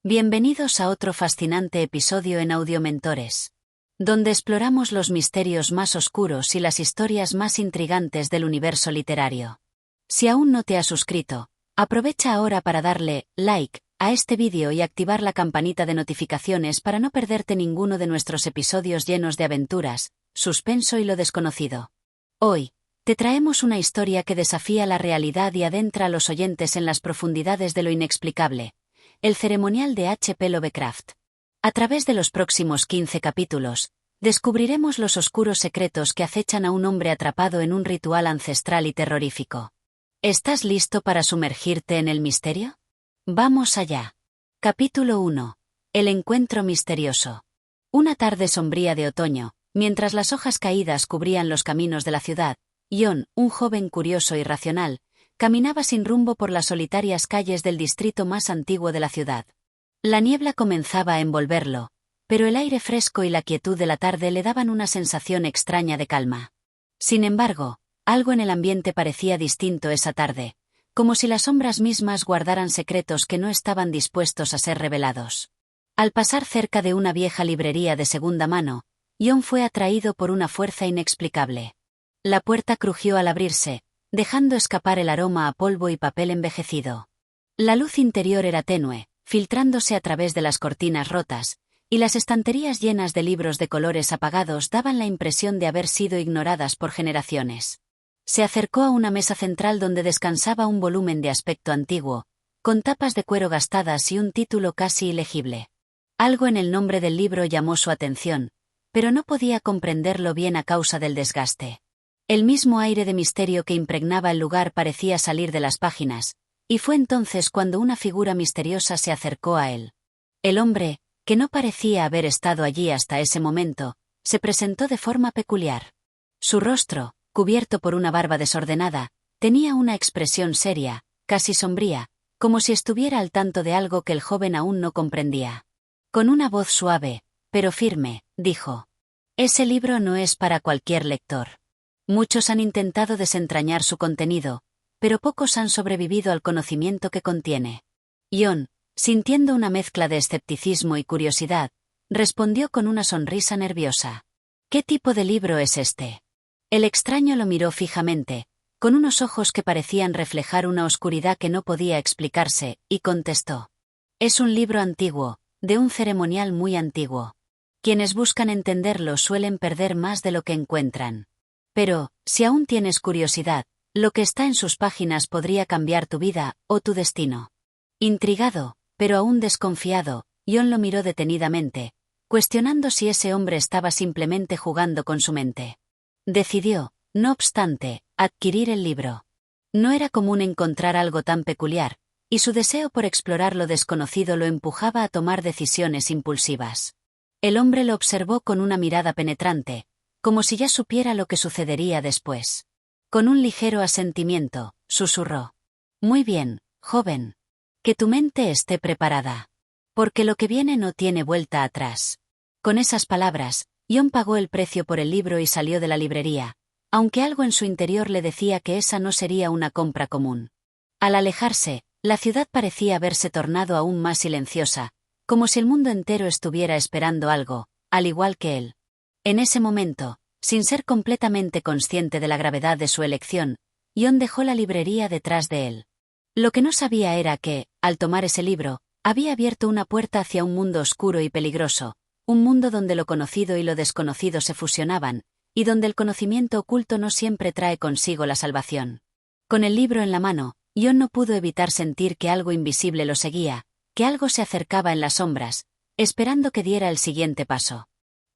Bienvenidos a otro fascinante episodio en Audiomentores, donde exploramos los misterios más oscuros y las historias más intrigantes del universo literario. Si aún no te has suscrito, aprovecha ahora para darle like a este vídeo y activar la campanita de notificaciones para no perderte ninguno de nuestros episodios llenos de aventuras, suspenso y lo desconocido. Hoy, te traemos una historia que desafía la realidad y adentra a los oyentes en las profundidades de lo inexplicable. El ceremonial de H.P. Lovecraft. A través de los próximos 15 capítulos, descubriremos los oscuros secretos que acechan a un hombre atrapado en un ritual ancestral y terrorífico. ¿Estás listo para sumergirte en el misterio? ¡Vamos allá! Capítulo 1. El encuentro misterioso. Una tarde sombría de otoño, mientras las hojas caídas cubrían los caminos de la ciudad, John, un joven curioso y racional, caminaba sin rumbo por las solitarias calles del distrito más antiguo de la ciudad. La niebla comenzaba a envolverlo, pero el aire fresco y la quietud de la tarde le daban una sensación extraña de calma. Sin embargo, algo en el ambiente parecía distinto esa tarde, como si las sombras mismas guardaran secretos que no estaban dispuestos a ser revelados. Al pasar cerca de una vieja librería de segunda mano, John fue atraído por una fuerza inexplicable. La puerta crujió al abrirse, dejando escapar el aroma a polvo y papel envejecido. La luz interior era tenue, filtrándose a través de las cortinas rotas, y las estanterías llenas de libros de colores apagados daban la impresión de haber sido ignoradas por generaciones. Se acercó a una mesa central donde descansaba un volumen de aspecto antiguo, con tapas de cuero gastadas y un título casi ilegible. Algo en el nombre del libro llamó su atención, pero no podía comprenderlo bien a causa del desgaste. El mismo aire de misterio que impregnaba el lugar parecía salir de las páginas, y fue entonces cuando una figura misteriosa se acercó a él. El hombre, que no parecía haber estado allí hasta ese momento, se presentó de forma peculiar. Su rostro, cubierto por una barba desordenada, tenía una expresión seria, casi sombría, como si estuviera al tanto de algo que el joven aún no comprendía. Con una voz suave, pero firme, dijo: «Ese libro no es para cualquier lector. Muchos han intentado desentrañar su contenido, pero pocos han sobrevivido al conocimiento que contiene». John, sintiendo una mezcla de escepticismo y curiosidad, respondió con una sonrisa nerviosa: «¿Qué tipo de libro es este?». El extraño lo miró fijamente, con unos ojos que parecían reflejar una oscuridad que no podía explicarse, y contestó: «Es un libro antiguo, de un ceremonial muy antiguo. Quienes buscan entenderlo suelen perder más de lo que encuentran. Pero, si aún tienes curiosidad, lo que está en sus páginas podría cambiar tu vida, o tu destino». Intrigado, pero aún desconfiado, John lo miró detenidamente, cuestionando si ese hombre estaba simplemente jugando con su mente. Decidió, no obstante, adquirir el libro. No era común encontrar algo tan peculiar, y su deseo por explorar lo desconocido lo empujaba a tomar decisiones impulsivas. El hombre lo observó con una mirada penetrante, como si ya supiera lo que sucedería después. Con un ligero asentimiento, susurró: «Muy bien, joven. Que tu mente esté preparada. Porque lo que viene no tiene vuelta atrás». Con esas palabras, John pagó el precio por el libro y salió de la librería, aunque algo en su interior le decía que esa no sería una compra común. Al alejarse, la ciudad parecía haberse tornado aún más silenciosa, como si el mundo entero estuviera esperando algo, al igual que él. En ese momento, sin ser completamente consciente de la gravedad de su elección, John dejó la librería detrás de él. Lo que no sabía era que, al tomar ese libro, había abierto una puerta hacia un mundo oscuro y peligroso, un mundo donde lo conocido y lo desconocido se fusionaban, y donde el conocimiento oculto no siempre trae consigo la salvación. Con el libro en la mano, John no pudo evitar sentir que algo invisible lo seguía, que algo se acercaba en las sombras, esperando que diera el siguiente paso.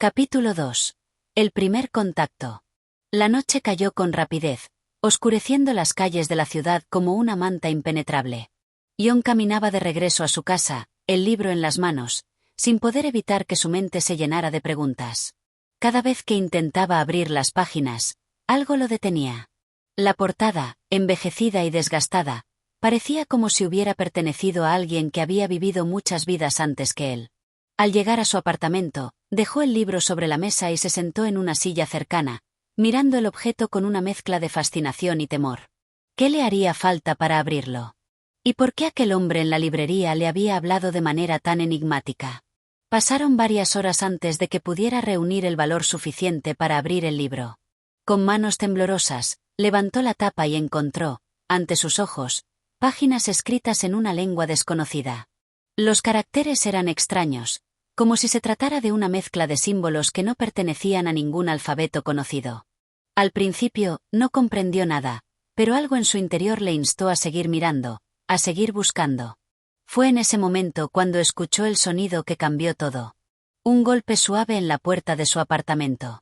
Capítulo 2. El primer contacto. La noche cayó con rapidez, oscureciendo las calles de la ciudad como una manta impenetrable. John caminaba de regreso a su casa, el libro en las manos, sin poder evitar que su mente se llenara de preguntas. Cada vez que intentaba abrir las páginas, algo lo detenía. La portada, envejecida y desgastada, parecía como si hubiera pertenecido a alguien que había vivido muchas vidas antes que él. Al llegar a su apartamento, dejó el libro sobre la mesa y se sentó en una silla cercana, mirando el objeto con una mezcla de fascinación y temor. ¿Qué le haría falta para abrirlo? ¿Y por qué aquel hombre en la librería le había hablado de manera tan enigmática? Pasaron varias horas antes de que pudiera reunir el valor suficiente para abrir el libro. Con manos temblorosas, levantó la tapa y encontró, ante sus ojos, páginas escritas en una lengua desconocida. Los caracteres eran extraños, como si se tratara de una mezcla de símbolos que no pertenecían a ningún alfabeto conocido. Al principio, no comprendió nada, pero algo en su interior le instó a seguir mirando, a seguir buscando. Fue en ese momento cuando escuchó el sonido que cambió todo. Un golpe suave en la puerta de su apartamento.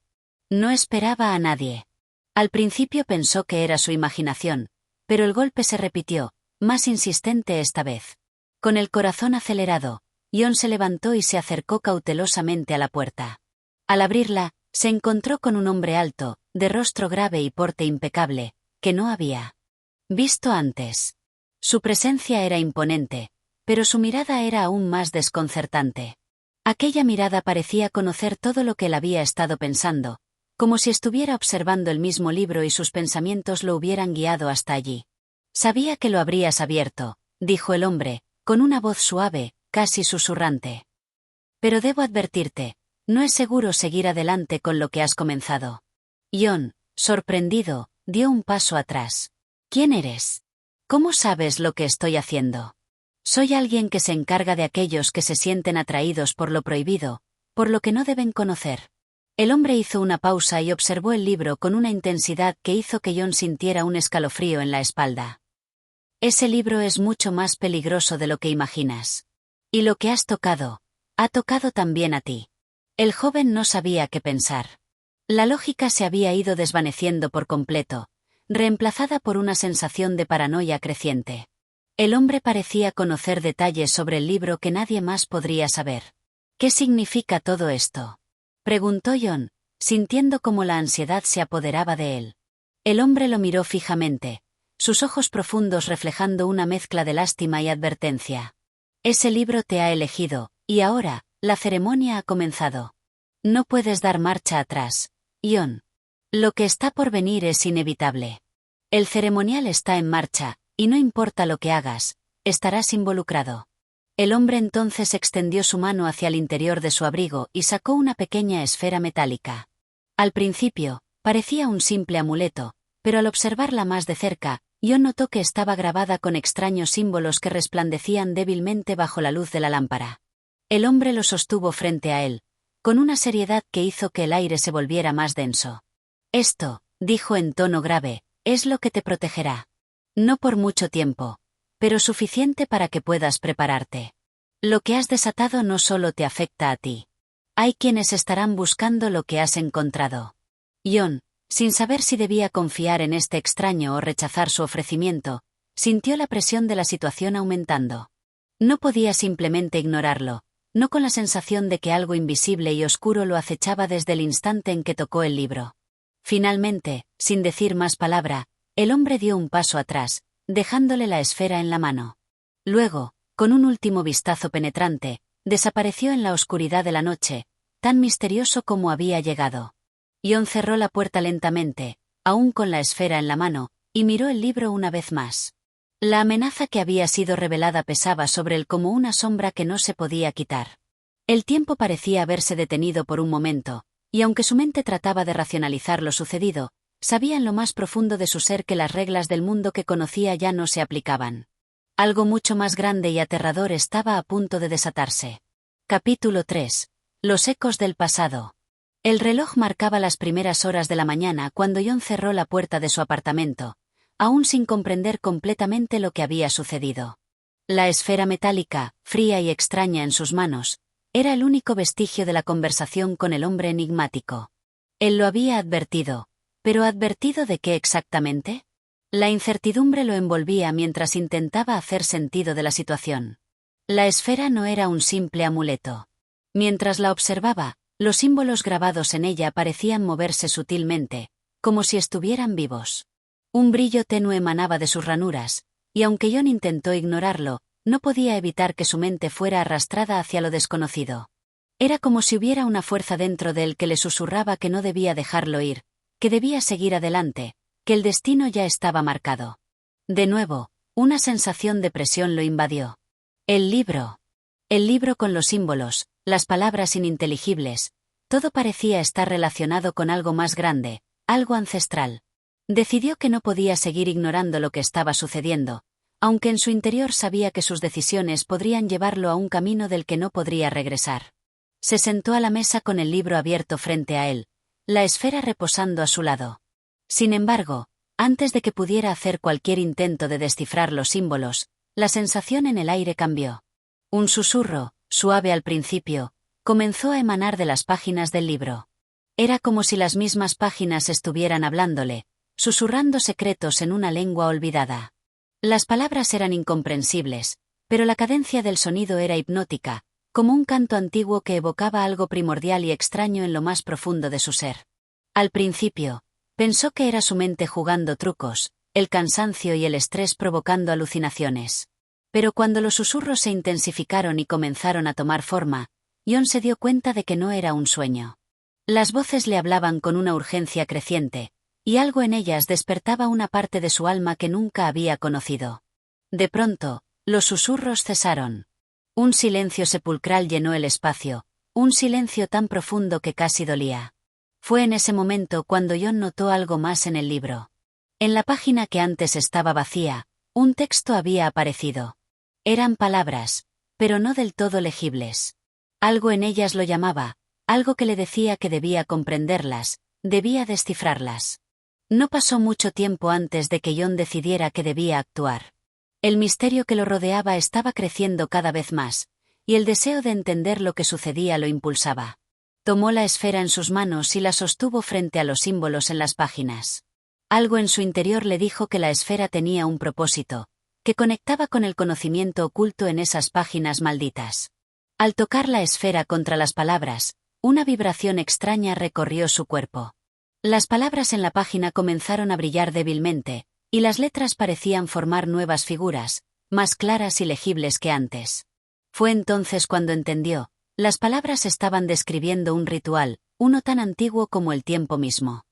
No esperaba a nadie. Al principio pensó que era su imaginación, pero el golpe se repitió, más insistente esta vez. Con el corazón acelerado, John se levantó y se acercó cautelosamente a la puerta. Al abrirla, se encontró con un hombre alto, de rostro grave y porte impecable, que no había visto antes. Su presencia era imponente, pero su mirada era aún más desconcertante. Aquella mirada parecía conocer todo lo que él había estado pensando, como si estuviera observando el mismo libro y sus pensamientos lo hubieran guiado hasta allí. Sabía que lo habrías abierto, dijo el hombre, con una voz suave, casi susurrante. Pero debo advertirte, no es seguro seguir adelante con lo que has comenzado. John, sorprendido, dio un paso atrás. ¿Quién eres? ¿Cómo sabes lo que estoy haciendo? Soy alguien que se encarga de aquellos que se sienten atraídos por lo prohibido, por lo que no deben conocer. El hombre hizo una pausa y observó el libro con una intensidad que hizo que John sintiera un escalofrío en la espalda. Ese libro es mucho más peligroso de lo que imaginas. Y lo que has tocado, ha tocado también a ti. El joven no sabía qué pensar. La lógica se había ido desvaneciendo por completo, reemplazada por una sensación de paranoia creciente. El hombre parecía conocer detalles sobre el libro que nadie más podría saber. ¿Qué significa todo esto?, preguntó John, sintiendo cómo la ansiedad se apoderaba de él. El hombre lo miró fijamente, sus ojos profundos reflejando una mezcla de lástima y advertencia. Ese libro te ha elegido, y ahora, la ceremonia ha comenzado. No puedes dar marcha atrás, John. Lo que está por venir es inevitable. El ceremonial está en marcha, y no importa lo que hagas, estarás involucrado. El hombre entonces extendió su mano hacia el interior de su abrigo y sacó una pequeña esfera metálica. Al principio, parecía un simple amuleto, pero al observarla más de cerca, John notó que estaba grabada con extraños símbolos que resplandecían débilmente bajo la luz de la lámpara. El hombre lo sostuvo frente a él, con una seriedad que hizo que el aire se volviera más denso. Esto, dijo en tono grave, es lo que te protegerá. No por mucho tiempo, pero suficiente para que puedas prepararte. Lo que has desatado no solo te afecta a ti. Hay quienes estarán buscando lo que has encontrado. John, sin saber si debía confiar en este extraño o rechazar su ofrecimiento, sintió la presión de la situación aumentando. No podía simplemente ignorarlo, no con la sensación de que algo invisible y oscuro lo acechaba desde el instante en que tocó el libro. Finalmente, sin decir más palabra, el hombre dio un paso atrás, dejándole la esfera en la mano. Luego, con un último vistazo penetrante, desapareció en la oscuridad de la noche, tan misterioso como había llegado. John cerró la puerta lentamente, aún con la esfera en la mano, y miró el libro una vez más. La amenaza que había sido revelada pesaba sobre él como una sombra que no se podía quitar. El tiempo parecía haberse detenido por un momento, y aunque su mente trataba de racionalizar lo sucedido, sabía en lo más profundo de su ser que las reglas del mundo que conocía ya no se aplicaban. Algo mucho más grande y aterrador estaba a punto de desatarse. Capítulo 3. Los ecos del pasado. El reloj marcaba las primeras horas de la mañana cuando John cerró la puerta de su apartamento, aún sin comprender completamente lo que había sucedido. La esfera metálica, fría y extraña en sus manos, era el único vestigio de la conversación con el hombre enigmático. Él lo había advertido, ¿pero advertido de qué exactamente? La incertidumbre lo envolvía mientras intentaba hacer sentido de la situación. La esfera no era un simple amuleto. Mientras la observaba, los símbolos grabados en ella parecían moverse sutilmente, como si estuvieran vivos. Un brillo tenue emanaba de sus ranuras, y aunque John intentó ignorarlo, no podía evitar que su mente fuera arrastrada hacia lo desconocido. Era como si hubiera una fuerza dentro de él que le susurraba que no debía dejarlo ir, que debía seguir adelante, que el destino ya estaba marcado. De nuevo, Una sensación de presión lo invadió. El libro. El libro con los símbolos, las palabras ininteligibles, todo parecía estar relacionado con algo más grande, algo ancestral. Decidió que no podía seguir ignorando lo que estaba sucediendo, aunque en su interior sabía que sus decisiones podrían llevarlo a un camino del que no podría regresar. Se sentó a la mesa con el libro abierto frente a él, la esfera reposando a su lado. Sin embargo, antes de que pudiera hacer cualquier intento de descifrar los símbolos, la sensación en el aire cambió. Un susurro, suave al principio, comenzó a emanar de las páginas del libro. Era como si las mismas páginas estuvieran hablándole, susurrando secretos en una lengua olvidada. Las palabras eran incomprensibles, pero la cadencia del sonido era hipnótica, como un canto antiguo que evocaba algo primordial y extraño en lo más profundo de su ser. Al principio, pensó que era su mente jugando trucos, el cansancio y el estrés provocando alucinaciones. Pero cuando los susurros se intensificaron y comenzaron a tomar forma, Jon se dio cuenta de que no era un sueño. Las voces le hablaban con una urgencia creciente, y algo en ellas despertaba una parte de su alma que nunca había conocido. De pronto, los susurros cesaron. Un silencio sepulcral llenó el espacio, un silencio tan profundo que casi dolía. Fue en ese momento cuando Jon notó algo más en el libro. En la página que antes estaba vacía, un texto había aparecido. Eran palabras, pero no del todo legibles. Algo en ellas lo llamaba, algo que le decía que debía comprenderlas, debía descifrarlas. No pasó mucho tiempo antes de que Jon decidiera que debía actuar. El misterio que lo rodeaba estaba creciendo cada vez más, y el deseo de entender lo que sucedía lo impulsaba. Tomó la esfera en sus manos y la sostuvo frente a los símbolos en las páginas. Algo en su interior le dijo que la esfera tenía un propósito, que conectaba con el conocimiento oculto en esas páginas malditas. Al tocar la esfera contra las palabras, una vibración extraña recorrió su cuerpo. Las palabras en la página comenzaron a brillar débilmente, y las letras parecían formar nuevas figuras, más claras y legibles que antes. Fue entonces cuando entendió, las palabras estaban describiendo un ritual, uno tan antiguo como el tiempo mismo.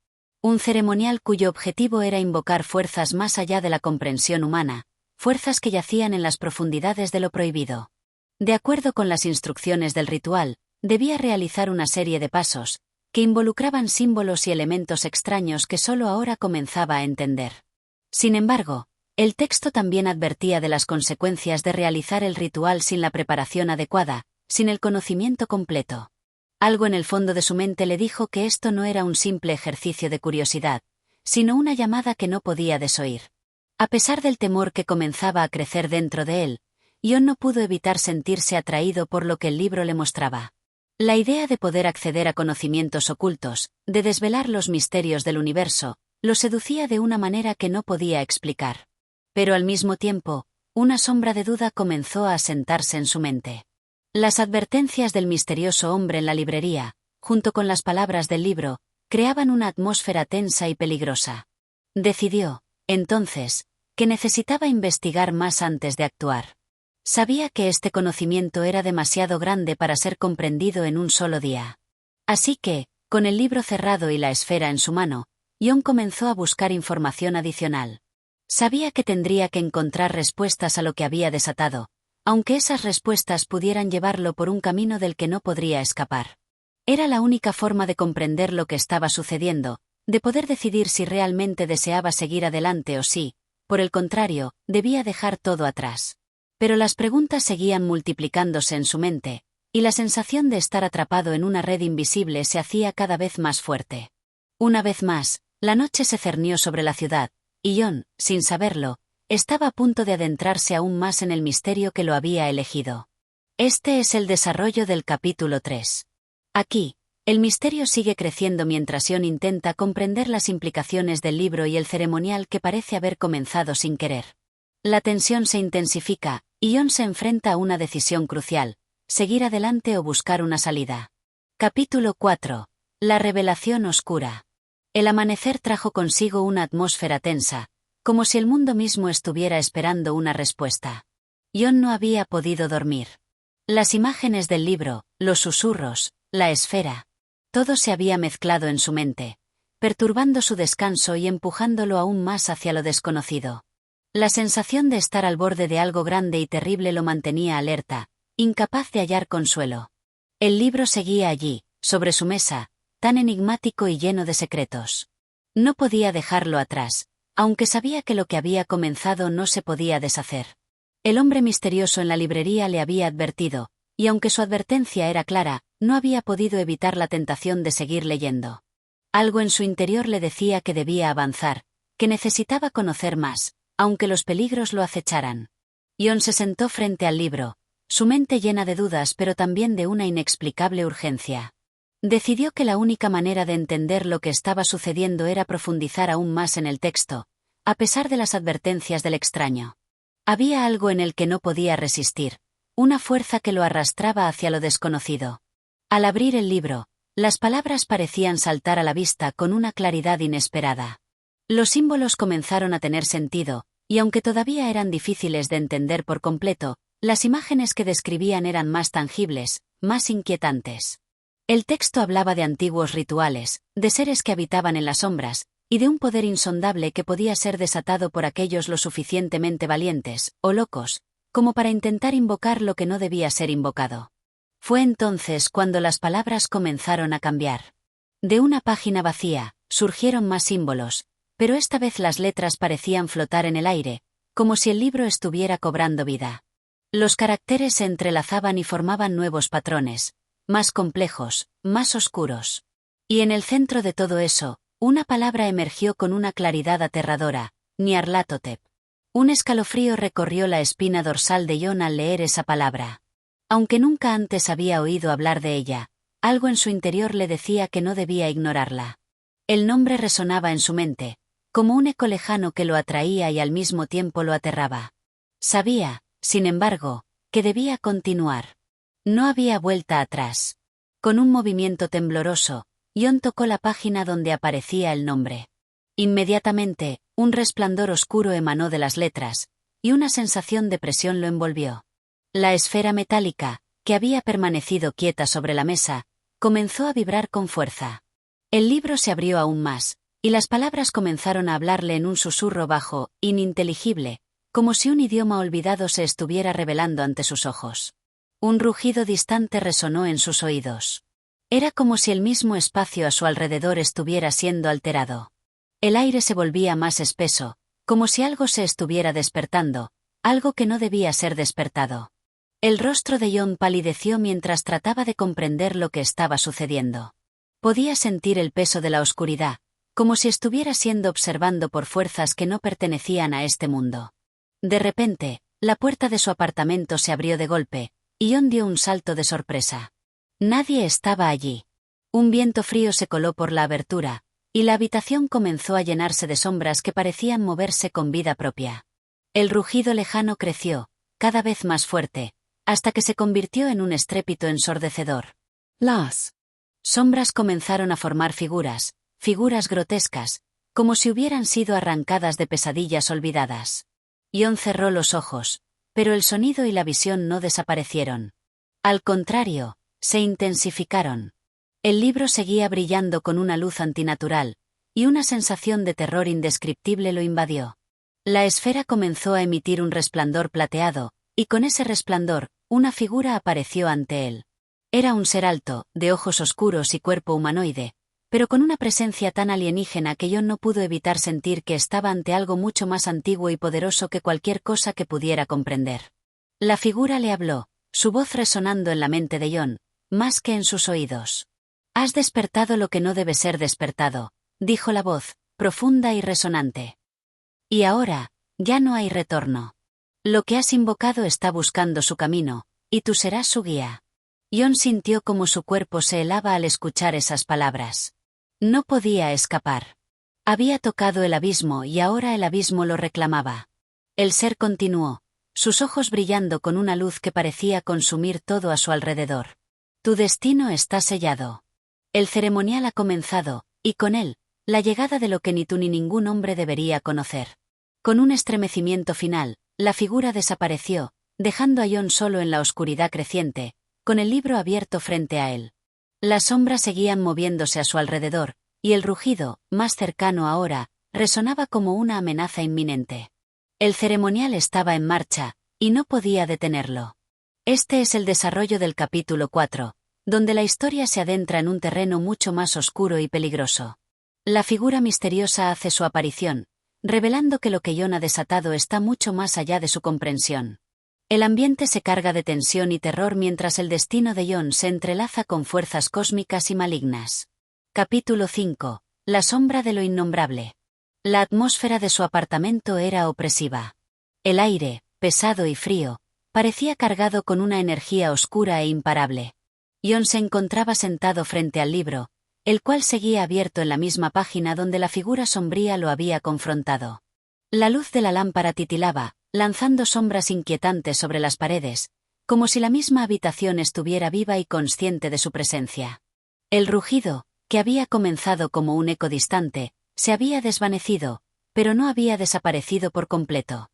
Un ceremonial cuyo objetivo era invocar fuerzas más allá de la comprensión humana, fuerzas que yacían en las profundidades de lo prohibido. De acuerdo con las instrucciones del ritual, debía realizar una serie de pasos, que involucraban símbolos y elementos extraños que solo ahora comenzaba a entender. Sin embargo, el texto también advertía de las consecuencias de realizar el ritual sin la preparación adecuada, sin el conocimiento completo. Algo en el fondo de su mente le dijo que esto no era un simple ejercicio de curiosidad, sino una llamada que no podía desoír. A pesar del temor que comenzaba a crecer dentro de él, Jon no pudo evitar sentirse atraído por lo que el libro le mostraba. La idea de poder acceder a conocimientos ocultos, de desvelar los misterios del universo, lo seducía de una manera que no podía explicar. Pero al mismo tiempo, una sombra de duda comenzó a asentarse en su mente. Las advertencias del misterioso hombre en la librería, junto con las palabras del libro, creaban una atmósfera tensa y peligrosa. Decidió, entonces, que necesitaba investigar más antes de actuar. Sabía que este conocimiento era demasiado grande para ser comprendido en un solo día. Así que, con el libro cerrado y la esfera en su mano, Jon comenzó a buscar información adicional. Sabía que tendría que encontrar respuestas a lo que había desatado, aunque esas respuestas pudieran llevarlo por un camino del que no podría escapar. Era la única forma de comprender lo que estaba sucediendo, de poder decidir si realmente deseaba seguir adelante o si, por el contrario, debía dejar todo atrás. Pero las preguntas seguían multiplicándose en su mente, y la sensación de estar atrapado en una red invisible se hacía cada vez más fuerte. Una vez más, la noche se cernió sobre la ciudad, y Jon, sin saberlo, estaba a punto de adentrarse aún más en el misterio que lo había elegido. Este es el desarrollo del capítulo 3. Aquí, el misterio sigue creciendo mientras Jon intenta comprender las implicaciones del libro y el ceremonial que parece haber comenzado sin querer. La tensión se intensifica, y Jon se enfrenta a una decisión crucial: seguir adelante o buscar una salida. Capítulo 4. La revelación oscura. El amanecer trajo consigo una atmósfera tensa, como si el mundo mismo estuviera esperando una respuesta. Jon no había podido dormir. Las imágenes del libro, los susurros, la esfera, todo se había mezclado en su mente, perturbando su descanso y empujándolo aún más hacia lo desconocido. La sensación de estar al borde de algo grande y terrible lo mantenía alerta, incapaz de hallar consuelo. El libro seguía allí, sobre su mesa, tan enigmático y lleno de secretos. No podía dejarlo atrás, aunque sabía que lo que había comenzado no se podía deshacer. El hombre misterioso en la librería le había advertido, y aunque su advertencia era clara, no había podido evitar la tentación de seguir leyendo. Algo en su interior le decía que debía avanzar, que necesitaba conocer más, aunque los peligros lo acecharan. Jon se sentó frente al libro, su mente llena de dudas pero también de una inexplicable urgencia. Decidió que la única manera de entender lo que estaba sucediendo era profundizar aún más en el texto, a pesar de las advertencias del extraño. Había algo en el que no podía resistir, una fuerza que lo arrastraba hacia lo desconocido. Al abrir el libro, las palabras parecían saltar a la vista con una claridad inesperada. Los símbolos comenzaron a tener sentido, y aunque todavía eran difíciles de entender por completo, las imágenes que describían eran más tangibles, más inquietantes. El texto hablaba de antiguos rituales, de seres que habitaban en las sombras, y de un poder insondable que podía ser desatado por aquellos lo suficientemente valientes, o locos, como para intentar invocar lo que no debía ser invocado. Fue entonces cuando las palabras comenzaron a cambiar. De una página vacía, surgieron más símbolos, pero esta vez las letras parecían flotar en el aire, como si el libro estuviera cobrando vida. Los caracteres se entrelazaban y formaban nuevos patrones, más complejos, más oscuros. Y en el centro de todo eso, una palabra emergió con una claridad aterradora: Nyarlathotep. Un escalofrío recorrió la espina dorsal de Jon al leer esa palabra. Aunque nunca antes había oído hablar de ella, algo en su interior le decía que no debía ignorarla. El nombre resonaba en su mente, como un eco lejano que lo atraía y al mismo tiempo lo aterraba. Sabía, sin embargo, que debía continuar. No había vuelta atrás. Con un movimiento tembloroso, Jon tocó la página donde aparecía el nombre. Inmediatamente, un resplandor oscuro emanó de las letras, y una sensación de presión lo envolvió. La esfera metálica, que había permanecido quieta sobre la mesa, comenzó a vibrar con fuerza. El libro se abrió aún más, y las palabras comenzaron a hablarle en un susurro bajo, ininteligible, como si un idioma olvidado se estuviera revelando ante sus ojos. Un rugido distante resonó en sus oídos. Era como si el mismo espacio a su alrededor estuviera siendo alterado. El aire se volvía más espeso, como si algo se estuviera despertando, algo que no debía ser despertado. El rostro de Jon palideció mientras trataba de comprender lo que estaba sucediendo. Podía sentir el peso de la oscuridad, como si estuviera siendo observado por fuerzas que no pertenecían a este mundo. De repente, la puerta de su apartamento se abrió de golpe, y Jon dio un salto de sorpresa. Nadie estaba allí. Un viento frío se coló por la abertura, y la habitación comenzó a llenarse de sombras que parecían moverse con vida propia. El rugido lejano creció, cada vez más fuerte, hasta que se convirtió en un estrépito ensordecedor. Las sombras comenzaron a formar figuras grotescas, como si hubieran sido arrancadas de pesadillas olvidadas. Jon cerró los ojos, pero el sonido y la visión no desaparecieron. Al contrario, se intensificaron. El libro seguía brillando con una luz antinatural, y una sensación de terror indescriptible lo invadió. La esfera comenzó a emitir un resplandor plateado, y con ese resplandor, una figura apareció ante él. Era un ser alto, de ojos oscuros y cuerpo humanoide, pero con una presencia tan alienígena que Jon no pudo evitar sentir que estaba ante algo mucho más antiguo y poderoso que cualquier cosa que pudiera comprender. La figura le habló, su voz resonando en la mente de Jon, más que en sus oídos. «Has despertado lo que no debe ser despertado», dijo la voz, profunda y resonante. «Y ahora, ya no hay retorno. Lo que has invocado está buscando su camino, y tú serás su guía». Jon sintió como su cuerpo se helaba al escuchar esas palabras. No podía escapar. Había tocado el abismo y ahora el abismo lo reclamaba. El ser continuó, sus ojos brillando con una luz que parecía consumir todo a su alrededor. «Tu destino está sellado. El ceremonial ha comenzado, y con él, la llegada de lo que ni tú ni ningún hombre debería conocer». Con un estremecimiento final, la figura desapareció, dejando a Jon solo en la oscuridad creciente, con el libro abierto frente a él. Las sombras seguían moviéndose a su alrededor, y el rugido, más cercano ahora, resonaba como una amenaza inminente. El ceremonial estaba en marcha, y no podía detenerlo. Este es el desarrollo del capítulo 4, donde la historia se adentra en un terreno mucho más oscuro y peligroso. La figura misteriosa hace su aparición, revelando que lo que Jon ha desatado está mucho más allá de su comprensión. El ambiente se carga de tensión y terror mientras el destino de Jon se entrelaza con fuerzas cósmicas y malignas. Capítulo 5. La sombra de lo innombrable. La atmósfera de su apartamento era opresiva. El aire, pesado y frío, parecía cargado con una energía oscura e imparable. Jon se encontraba sentado frente al libro, el cual seguía abierto en la misma página donde la figura sombría lo había confrontado. La luz de la lámpara titilaba, lanzando sombras inquietantes sobre las paredes, como si la misma habitación estuviera viva y consciente de su presencia. El rugido, que había comenzado como un eco distante, se había desvanecido, pero no había desaparecido por completo.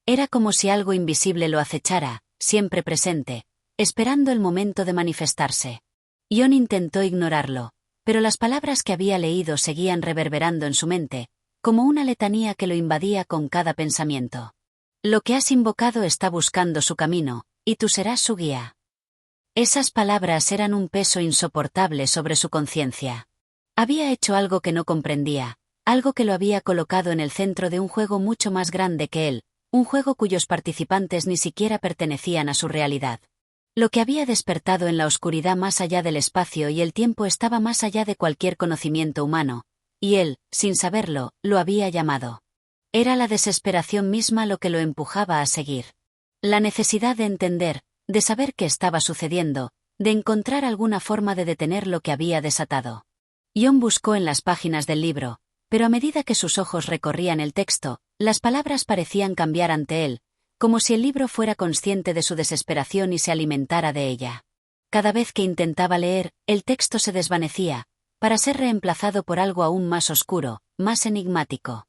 Era como si algo invisible lo acechara, siempre presente, esperando el momento de manifestarse. Jon intentó ignorarlo, pero las palabras que había leído seguían reverberando en su mente, como una letanía que lo invadía con cada pensamiento. Lo que has invocado está buscando su camino, y tú serás su guía. Esas palabras eran un peso insoportable sobre su conciencia. Había hecho algo que no comprendía, algo que lo había colocado en el centro de un juego mucho más grande que él, un juego cuyos participantes ni siquiera pertenecían a su realidad. Lo que había despertado en la oscuridad más allá del espacio y el tiempo estaba más allá de cualquier conocimiento humano, y él, sin saberlo, lo había llamado. Era la desesperación misma lo que lo empujaba a seguir. La necesidad de entender, de saber qué estaba sucediendo, de encontrar alguna forma de detener lo que había desatado. Jon buscó en las páginas del libro, pero a medida que sus ojos recorrían el texto, las palabras parecían cambiar ante él, como si el libro fuera consciente de su desesperación y se alimentara de ella. Cada vez que intentaba leer, el texto se desvanecía, para ser reemplazado por algo aún más oscuro, más enigmático.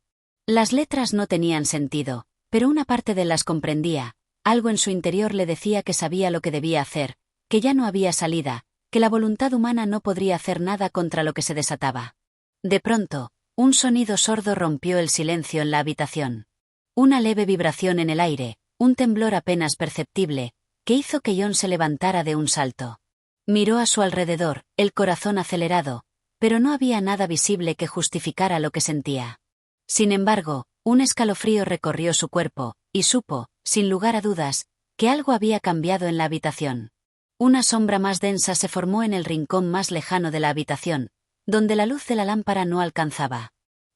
Las letras no tenían sentido, pero una parte de las comprendía, algo en su interior le decía que sabía lo que debía hacer, que ya no había salida, que la voluntad humana no podría hacer nada contra lo que se desataba. De pronto, un sonido sordo rompió el silencio en la habitación. Una leve vibración en el aire, un temblor apenas perceptible, que hizo que Jon se levantara de un salto. Miró a su alrededor, el corazón acelerado, pero no había nada visible que justificara lo que sentía. Sin embargo, un escalofrío recorrió su cuerpo, y supo, sin lugar a dudas, que algo había cambiado en la habitación. Una sombra más densa se formó en el rincón más lejano de la habitación, donde la luz de la lámpara no alcanzaba.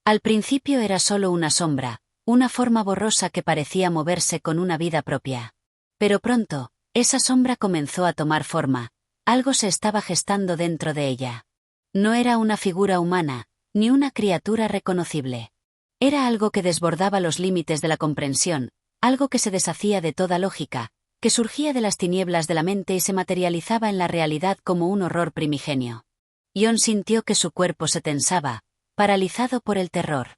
Al principio era solo una sombra, una forma borrosa que parecía moverse con una vida propia. Pero pronto, esa sombra comenzó a tomar forma, algo se estaba gestando dentro de ella. No era una figura humana, ni una criatura reconocible. Era algo que desbordaba los límites de la comprensión, algo que se deshacía de toda lógica, que surgía de las tinieblas de la mente y se materializaba en la realidad como un horror primigenio. Jon sintió que su cuerpo se tensaba, paralizado por el terror.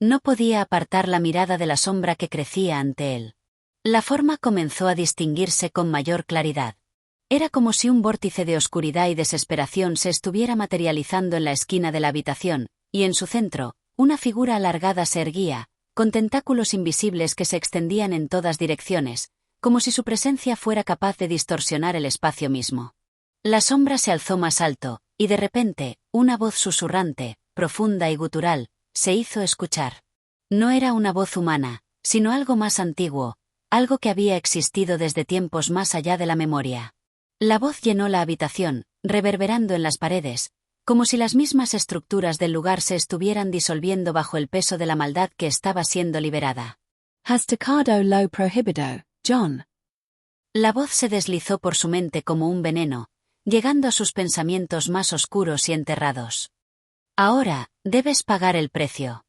No podía apartar la mirada de la sombra que crecía ante él. La forma comenzó a distinguirse con mayor claridad. Era como si un vórtice de oscuridad y desesperación se estuviera materializando en la esquina de la habitación, y en su centro, una figura alargada se erguía, con tentáculos invisibles que se extendían en todas direcciones, como si su presencia fuera capaz de distorsionar el espacio mismo. La sombra se alzó más alto, y de repente, una voz susurrante, profunda y gutural, se hizo escuchar. No era una voz humana, sino algo más antiguo, algo que había existido desde tiempos más allá de la memoria. La voz llenó la habitación, reverberando en las paredes, como si las mismas estructuras del lugar se estuvieran disolviendo bajo el peso de la maldad que estaba siendo liberada. Has tocado lo prohibido, Jon. La voz se deslizó por su mente como un veneno, llegando a sus pensamientos más oscuros y enterrados. Ahora, debes pagar el precio.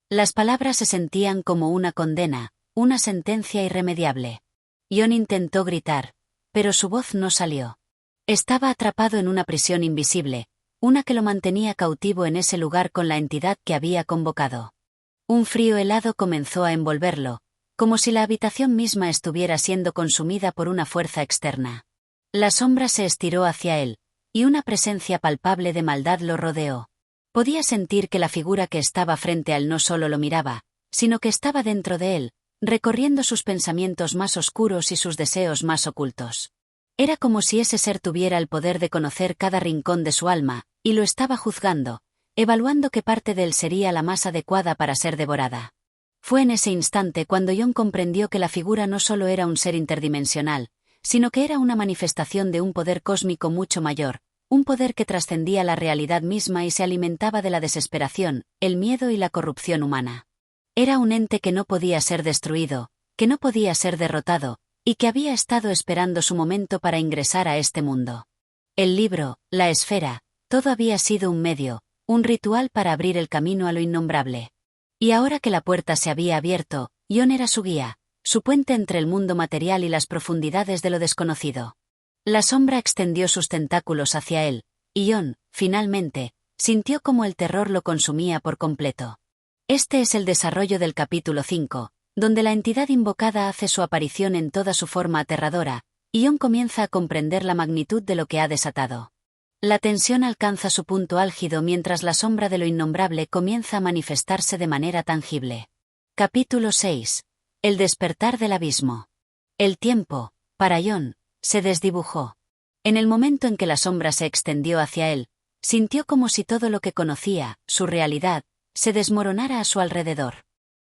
Las palabras se sentían como una condena, una sentencia irremediable. Jon intentó gritar, pero su voz no salió. Estaba atrapado en una prisión invisible, una que lo mantenía cautivo en ese lugar con la entidad que había convocado. Un frío helado comenzó a envolverlo, como si la habitación misma estuviera siendo consumida por una fuerza externa. La sombra se estiró hacia él, y una presencia palpable de maldad lo rodeó. Podía sentir que la figura que estaba frente a él no solo lo miraba, sino que estaba dentro de él, recorriendo sus pensamientos más oscuros y sus deseos más ocultos. Era como si ese ser tuviera el poder de conocer cada rincón de su alma, y lo estaba juzgando, evaluando qué parte de él sería la más adecuada para ser devorada. Fue en ese instante cuando Jon comprendió que la figura no solo era un ser interdimensional, sino que era una manifestación de un poder cósmico mucho mayor, un poder que trascendía la realidad misma y se alimentaba de la desesperación, el miedo y la corrupción humana. Era un ente que no podía ser destruido, que no podía ser derrotado, y que había estado esperando su momento para ingresar a este mundo. El libro, la esfera, todo había sido un medio, un ritual para abrir el camino a lo innombrable. Y ahora que la puerta se había abierto, Jon era su guía, su puente entre el mundo material y las profundidades de lo desconocido. La sombra extendió sus tentáculos hacia él, y Jon, finalmente, sintió como el terror lo consumía por completo. Este es el desarrollo del capítulo 5, donde la entidad invocada hace su aparición en toda su forma aterradora, y Jon comienza a comprender la magnitud de lo que ha desatado. La tensión alcanza su punto álgido mientras la sombra de lo innombrable comienza a manifestarse de manera tangible. Capítulo 6. El despertar del abismo. El tiempo, para Jon, se desdibujó. En el momento en que la sombra se extendió hacia él, sintió como si todo lo que conocía, su realidad, se desmoronara a su alrededor.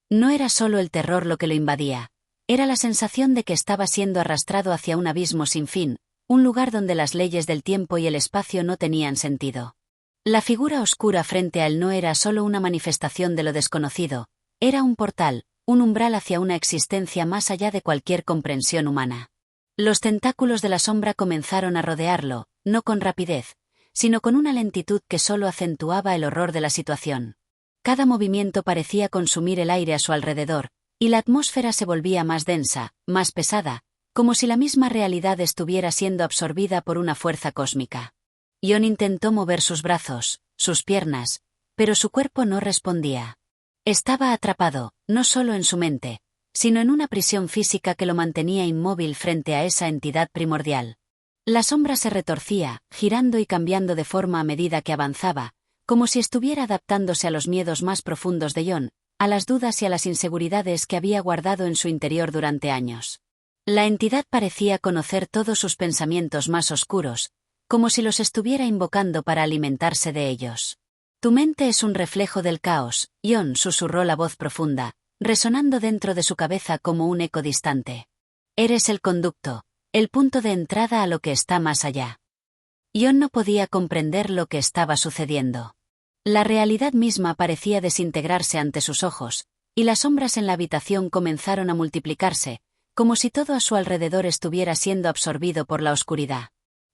No era solo el terror lo que lo invadía, era la sensación de que estaba siendo arrastrado hacia un abismo sin fin, un lugar donde las leyes del tiempo y el espacio no tenían sentido. La figura oscura frente a él no era solo una manifestación de lo desconocido, era un portal, un umbral hacia una existencia más allá de cualquier comprensión humana. Los tentáculos de la sombra comenzaron a rodearlo, no con rapidez, sino con una lentitud que solo acentuaba el horror de la situación. Cada movimiento parecía consumir el aire a su alrededor, y la atmósfera se volvía más densa, más pesada, como si la misma realidad estuviera siendo absorbida por una fuerza cósmica. Jon intentó mover sus brazos, sus piernas, pero su cuerpo no respondía. Estaba atrapado, no solo en su mente, sino en una prisión física que lo mantenía inmóvil frente a esa entidad primordial. La sombra se retorcía, girando y cambiando de forma a medida que avanzaba, como si estuviera adaptándose a los miedos más profundos de Jon, a las dudas y a las inseguridades que había guardado en su interior durante años. La entidad parecía conocer todos sus pensamientos más oscuros, como si los estuviera invocando para alimentarse de ellos. Tu mente es un reflejo del caos, Jon, susurró la voz profunda, resonando dentro de su cabeza como un eco distante. Eres el conducto, el punto de entrada a lo que está más allá. Jon no podía comprender lo que estaba sucediendo. La realidad misma parecía desintegrarse ante sus ojos, y las sombras en la habitación comenzaron a multiplicarse, como si todo a su alrededor estuviera siendo absorbido por la oscuridad.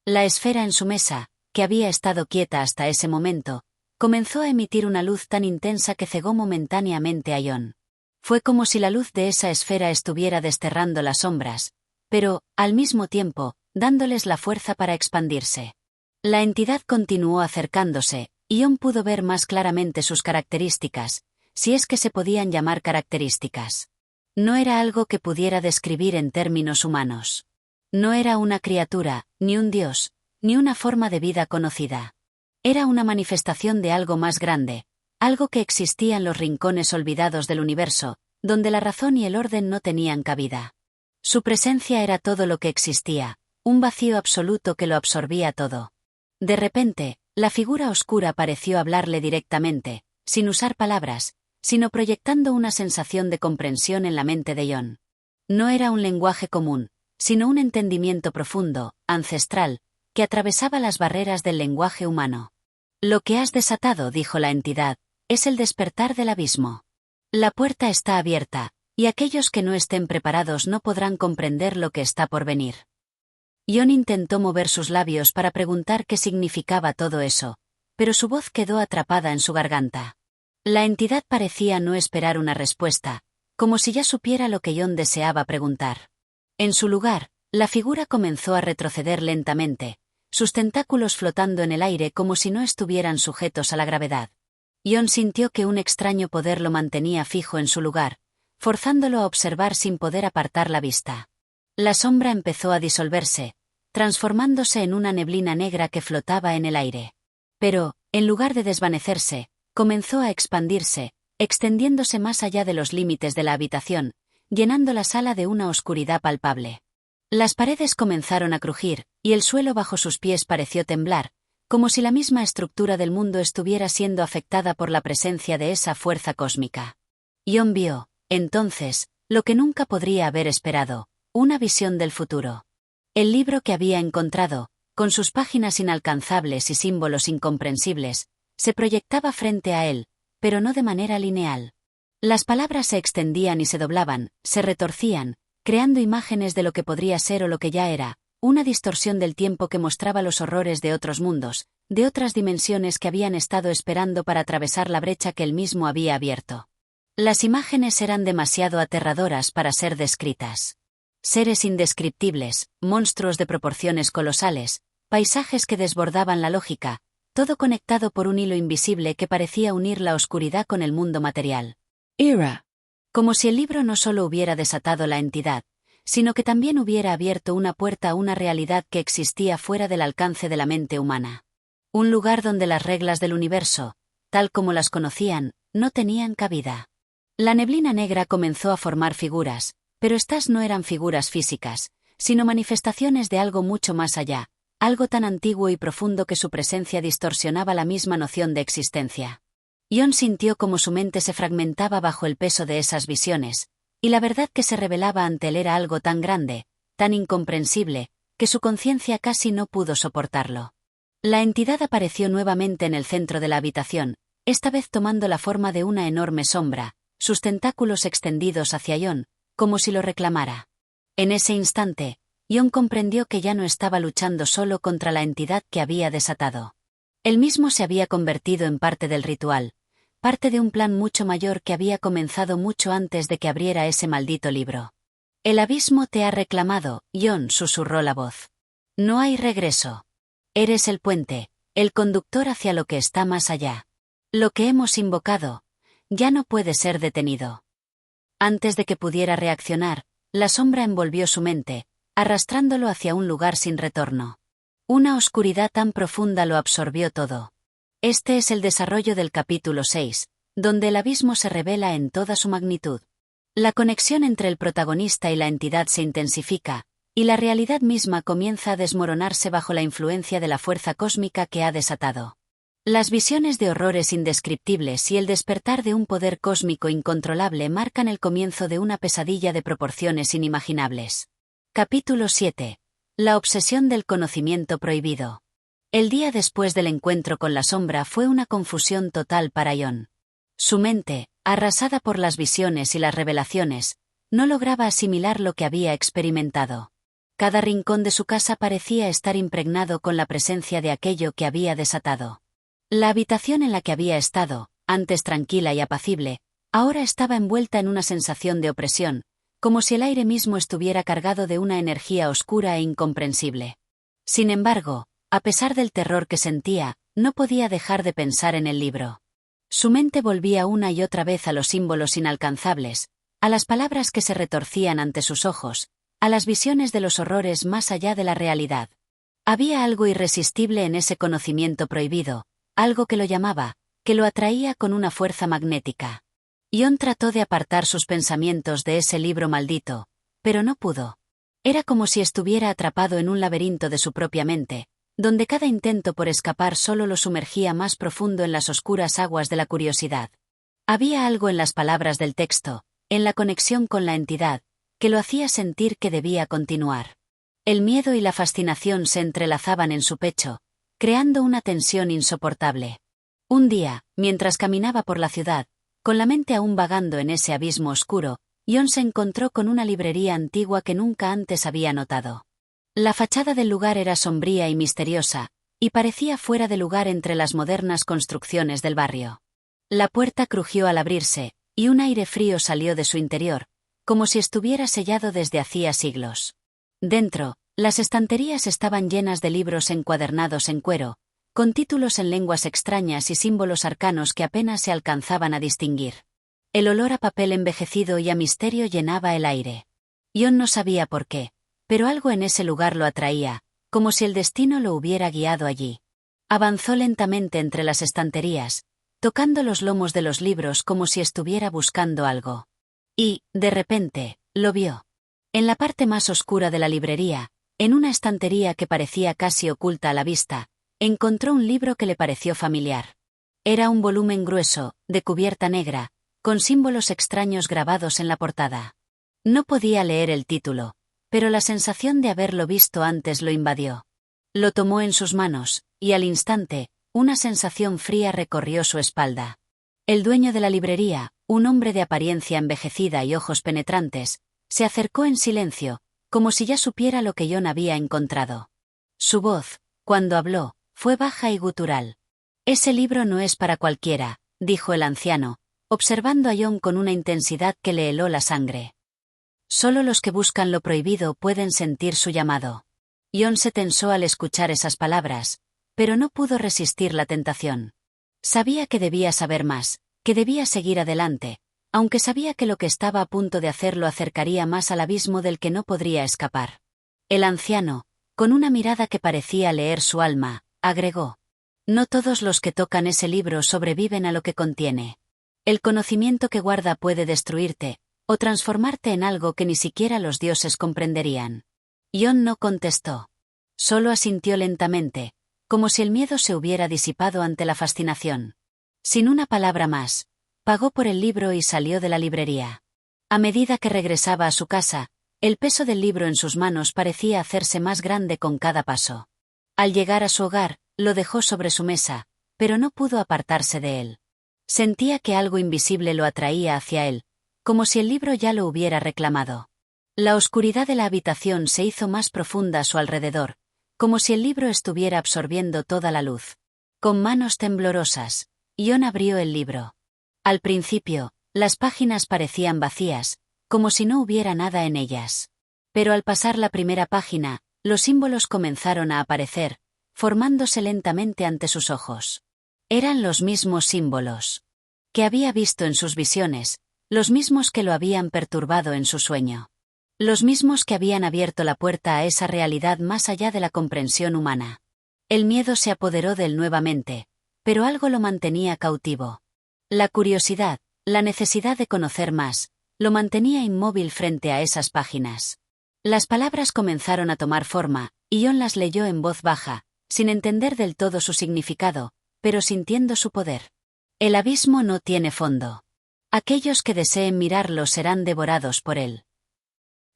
La esfera en su mesa, que había estado quieta hasta ese momento, comenzó a emitir una luz tan intensa que cegó momentáneamente a Jon. Fue como si la luz de esa esfera estuviera desterrando las sombras, pero, al mismo tiempo, dándoles la fuerza para expandirse. La entidad continuó acercándose, y Jon pudo ver más claramente sus características, si es que se podían llamar características. No era algo que pudiera describir en términos humanos. No era una criatura, ni un dios, ni una forma de vida conocida. Era una manifestación de algo más grande, algo que existía en los rincones olvidados del universo, donde la razón y el orden no tenían cabida. Su presencia era todo lo que existía, un vacío absoluto que lo absorbía todo. De repente, la figura oscura pareció hablarle directamente, sin usar palabras, sino proyectando una sensación de comprensión en la mente de Jon. No era un lenguaje común, sino un entendimiento profundo, ancestral, que atravesaba las barreras del lenguaje humano. Lo que has desatado, dijo la entidad, es el despertar del abismo. La puerta está abierta, y aquellos que no estén preparados no podrán comprender lo que está por venir. Jon intentó mover sus labios para preguntar qué significaba todo eso, pero su voz quedó atrapada en su garganta. La entidad parecía no esperar una respuesta, como si ya supiera lo que Jon deseaba preguntar. En su lugar, la figura comenzó a retroceder lentamente, sus tentáculos flotando en el aire como si no estuvieran sujetos a la gravedad. Jon sintió que un extraño poder lo mantenía fijo en su lugar, forzándolo a observar sin poder apartar la vista. La sombra empezó a disolverse, transformándose en una neblina negra que flotaba en el aire. Pero, en lugar de desvanecerse, comenzó a expandirse, extendiéndose más allá de los límites de la habitación, llenando la sala de una oscuridad palpable. Las paredes comenzaron a crujir, y el suelo bajo sus pies pareció temblar, como si la misma estructura del mundo estuviera siendo afectada por la presencia de esa fuerza cósmica. Jon vio, entonces, lo que nunca podría haber esperado, una visión del futuro. El libro que había encontrado, con sus páginas inalcanzables y símbolos incomprensibles, se proyectaba frente a él, pero no de manera lineal. Las palabras se extendían y se doblaban, se retorcían, creando imágenes de lo que podría ser o lo que ya era, una distorsión del tiempo que mostraba los horrores de otros mundos, de otras dimensiones que habían estado esperando para atravesar la brecha que él mismo había abierto. Las imágenes eran demasiado aterradoras para ser descritas. Seres indescriptibles, monstruos de proporciones colosales, paisajes que desbordaban la lógica, todo conectado por un hilo invisible que parecía unir la oscuridad con el mundo material. Era. Como si el libro no solo hubiera desatado la entidad, sino que también hubiera abierto una puerta a una realidad que existía fuera del alcance de la mente humana. Un lugar donde las reglas del universo, tal como las conocían, no tenían cabida. La neblina negra comenzó a formar figuras, pero estas no eran figuras físicas, sino manifestaciones de algo mucho más allá, algo tan antiguo y profundo que su presencia distorsionaba la misma noción de existencia. Jon sintió como su mente se fragmentaba bajo el peso de esas visiones, y la verdad que se revelaba ante él era algo tan grande, tan incomprensible, que su conciencia casi no pudo soportarlo. La entidad apareció nuevamente en el centro de la habitación, esta vez tomando la forma de una enorme sombra, sus tentáculos extendidos hacia Jon, como si lo reclamara. En ese instante, Jon comprendió que ya no estaba luchando solo contra la entidad que había desatado. Él mismo se había convertido en parte del ritual, parte de un plan mucho mayor que había comenzado mucho antes de que abriera ese maldito libro. El abismo te ha reclamado, Jon, susurró la voz. No hay regreso. Eres el puente, el conductor hacia lo que está más allá. Lo que hemos invocado, ya no puede ser detenido. Antes de que pudiera reaccionar, la sombra envolvió su mente, arrastrándolo hacia un lugar sin retorno. Una oscuridad tan profunda lo absorbió todo. Este es el desarrollo del capítulo 6, donde el abismo se revela en toda su magnitud. La conexión entre el protagonista y la entidad se intensifica, y la realidad misma comienza a desmoronarse bajo la influencia de la fuerza cósmica que ha desatado. Las visiones de horrores indescriptibles y el despertar de un poder cósmico incontrolable marcan el comienzo de una pesadilla de proporciones inimaginables. Capítulo 7. La obsesión del conocimiento prohibido. El día después del encuentro con la sombra fue una confusión total para Jon. Su mente, arrasada por las visiones y las revelaciones, no lograba asimilar lo que había experimentado. Cada rincón de su casa parecía estar impregnado con la presencia de aquello que había desatado. La habitación en la que había estado, antes tranquila y apacible, ahora estaba envuelta en una sensación de opresión, como si el aire mismo estuviera cargado de una energía oscura e incomprensible. Sin embargo, a pesar del terror que sentía, no podía dejar de pensar en el libro. Su mente volvía una y otra vez a los símbolos inalcanzables, a las palabras que se retorcían ante sus ojos, a las visiones de los horrores más allá de la realidad. Había algo irresistible en ese conocimiento prohibido, algo que lo llamaba, que lo atraía con una fuerza magnética. Jon trató de apartar sus pensamientos de ese libro maldito, pero no pudo. Era como si estuviera atrapado en un laberinto de su propia mente, donde cada intento por escapar solo lo sumergía más profundo en las oscuras aguas de la curiosidad. Había algo en las palabras del texto, en la conexión con la entidad, que lo hacía sentir que debía continuar. El miedo y la fascinación se entrelazaban en su pecho, creando una tensión insoportable. Un día, mientras caminaba por la ciudad, con la mente aún vagando en ese abismo oscuro, Jon se encontró con una librería antigua que nunca antes había notado. La fachada del lugar era sombría y misteriosa, y parecía fuera de lugar entre las modernas construcciones del barrio. La puerta crujió al abrirse, y un aire frío salió de su interior, como si estuviera sellado desde hacía siglos. Dentro, las estanterías estaban llenas de libros encuadernados en cuero, con títulos en lenguas extrañas y símbolos arcanos que apenas se alcanzaban a distinguir. El olor a papel envejecido y a misterio llenaba el aire. Jon no sabía por qué, pero algo en ese lugar lo atraía, como si el destino lo hubiera guiado allí. Avanzó lentamente entre las estanterías, tocando los lomos de los libros como si estuviera buscando algo. Y, de repente, Lo vio. En la parte más oscura de la librería, en una estantería que parecía casi oculta a la vista, encontró un libro que le pareció familiar. Era un volumen grueso, de cubierta negra, con símbolos extraños grabados en la portada. No podía leer el título, pero la sensación de haberlo visto antes lo invadió. Lo tomó en sus manos, y al instante, una sensación fría recorrió su espalda. El dueño de la librería, un hombre de apariencia envejecida y ojos penetrantes, se acercó en silencio, como si ya supiera lo que John había encontrado. Su voz, cuando habló, fue baja y gutural. «Ese libro no es para cualquiera», dijo el anciano, observando a John con una intensidad que le heló la sangre. «Solo los que buscan lo prohibido pueden sentir su llamado». John se tensó al escuchar esas palabras, pero no pudo resistir la tentación. Sabía que debía saber más, que debía seguir adelante, aunque sabía que lo que estaba a punto de hacer lo acercaría más al abismo del que no podría escapar. El anciano, con una mirada que parecía leer su alma, agregó: «No todos los que tocan ese libro sobreviven a lo que contiene. El conocimiento que guarda puede destruirte, o transformarte en algo que ni siquiera los dioses comprenderían». John no contestó. Solo asintió lentamente, como si el miedo se hubiera disipado ante la fascinación. Sin una palabra más, pagó por el libro y salió de la librería. A medida que regresaba a su casa, el peso del libro en sus manos parecía hacerse más grande con cada paso. Al llegar a su hogar, lo dejó sobre su mesa, pero no pudo apartarse de él. Sentía que algo invisible lo atraía hacia él, como si el libro ya lo hubiera reclamado. La oscuridad de la habitación se hizo más profunda a su alrededor, como si el libro estuviera absorbiendo toda la luz. Con manos temblorosas, John abrió el libro. Al principio, las páginas parecían vacías, como si no hubiera nada en ellas. Pero al pasar la primera página, los símbolos comenzaron a aparecer, formándose lentamente ante sus ojos. Eran los mismos símbolos que había visto en sus visiones, los mismos que lo habían perturbado en su sueño. Los mismos que habían abierto la puerta a esa realidad más allá de la comprensión humana. El miedo se apoderó de él nuevamente, pero algo lo mantenía cautivo. La curiosidad, la necesidad de conocer más, lo mantenía inmóvil frente a esas páginas. Las palabras comenzaron a tomar forma, y John las leyó en voz baja, sin entender del todo su significado, pero sintiendo su poder. El abismo no tiene fondo. Aquellos que deseen mirarlo serán devorados por él.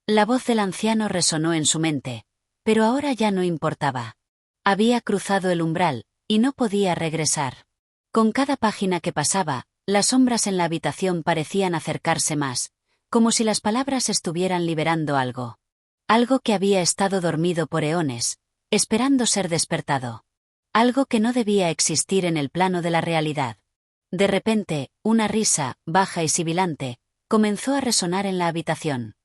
La voz del anciano resonó en su mente, pero ahora ya no importaba. Había cruzado el umbral, y no podía regresar. Con cada página que pasaba, las sombras en la habitación parecían acercarse más, como si las palabras estuvieran liberando algo. Algo que había estado dormido por eones, esperando ser despertado. Algo que no debía existir en el plano de la realidad. De repente, una risa, baja y sibilante, comenzó a resonar en la habitación.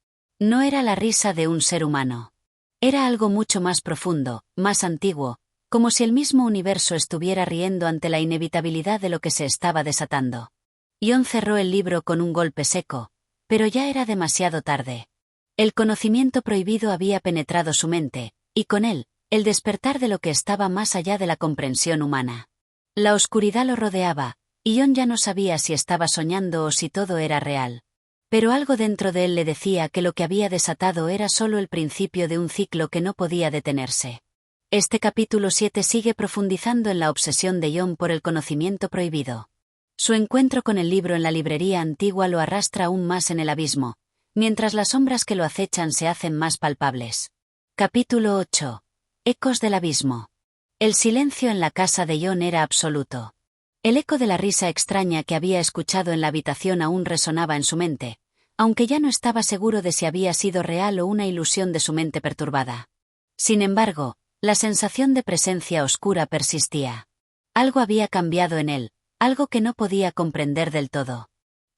No era la risa de un ser humano. Era algo mucho más profundo, más antiguo, como si el mismo universo estuviera riendo ante la inevitabilidad de lo que se estaba desatando. John cerró el libro con un golpe seco, pero ya era demasiado tarde. El conocimiento prohibido había penetrado su mente, y con él, el despertar de lo que estaba más allá de la comprensión humana. La oscuridad lo rodeaba, y John ya no sabía si estaba soñando o si todo era real. Pero algo dentro de él le decía que lo que había desatado era solo el principio de un ciclo que no podía detenerse. Este capítulo 7 sigue profundizando en la obsesión de John por el conocimiento prohibido. Su encuentro con el libro en la librería antigua lo arrastra aún más en el abismo, mientras las sombras que lo acechan se hacen más palpables. Capítulo 8. Ecos del abismo. El silencio en la casa de John era absoluto. El eco de la risa extraña que había escuchado en la habitación aún resonaba en su mente, aunque ya no estaba seguro de si había sido real o una ilusión de su mente perturbada. Sin embargo, la sensación de presencia oscura persistía. Algo había cambiado en él, algo que no podía comprender del todo.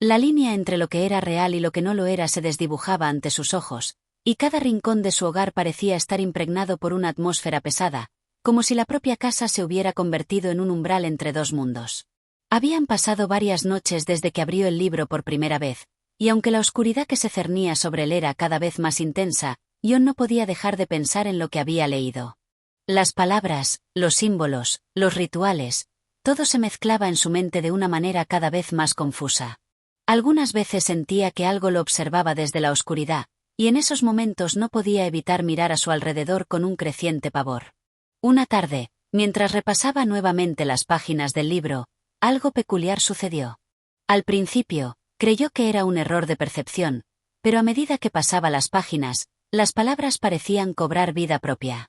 La línea entre lo que era real y lo que no lo era se desdibujaba ante sus ojos, y cada rincón de su hogar parecía estar impregnado por una atmósfera pesada, como si la propia casa se hubiera convertido en un umbral entre dos mundos. Habían pasado varias noches desde que abrió el libro por primera vez, y aunque la oscuridad que se cernía sobre él era cada vez más intensa, John no podía dejar de pensar en lo que había leído. Las palabras, los símbolos, los rituales, todo se mezclaba en su mente de una manera cada vez más confusa. Algunas veces sentía que algo lo observaba desde la oscuridad, y en esos momentos no podía evitar mirar a su alrededor con un creciente pavor. Una tarde, mientras repasaba nuevamente las páginas del libro, algo peculiar sucedió. Al principio, creyó que era un error de percepción, pero a medida que pasaba las páginas, las palabras parecían cobrar vida propia.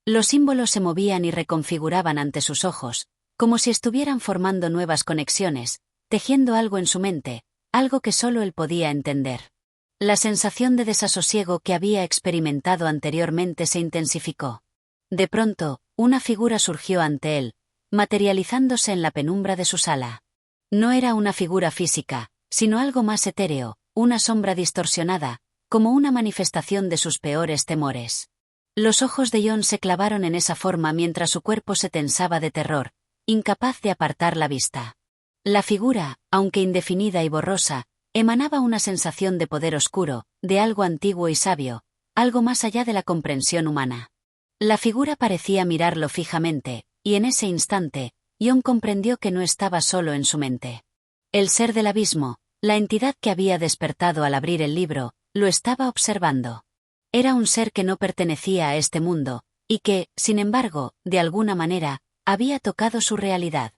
Los símbolos se movían y reconfiguraban ante sus ojos, como si estuvieran formando nuevas conexiones, tejiendo algo en su mente, algo que solo él podía entender. La sensación de desasosiego que había experimentado anteriormente se intensificó. De pronto, una figura surgió ante él, materializándose en la penumbra de su sala. No era una figura física, sino algo más etéreo, una sombra distorsionada, como una manifestación de sus peores temores. Los ojos de John se clavaron en esa forma mientras su cuerpo se tensaba de terror, incapaz de apartar la vista. La figura, aunque indefinida y borrosa, emanaba una sensación de poder oscuro, de algo antiguo y sabio, algo más allá de la comprensión humana. La figura parecía mirarlo fijamente, y en ese instante, John comprendió que no estaba solo en su mente. El ser del abismo, la entidad que había despertado al abrir el libro, lo estaba observando. Era un ser que no pertenecía a este mundo, y que, sin embargo, de alguna manera, había tocado su realidad.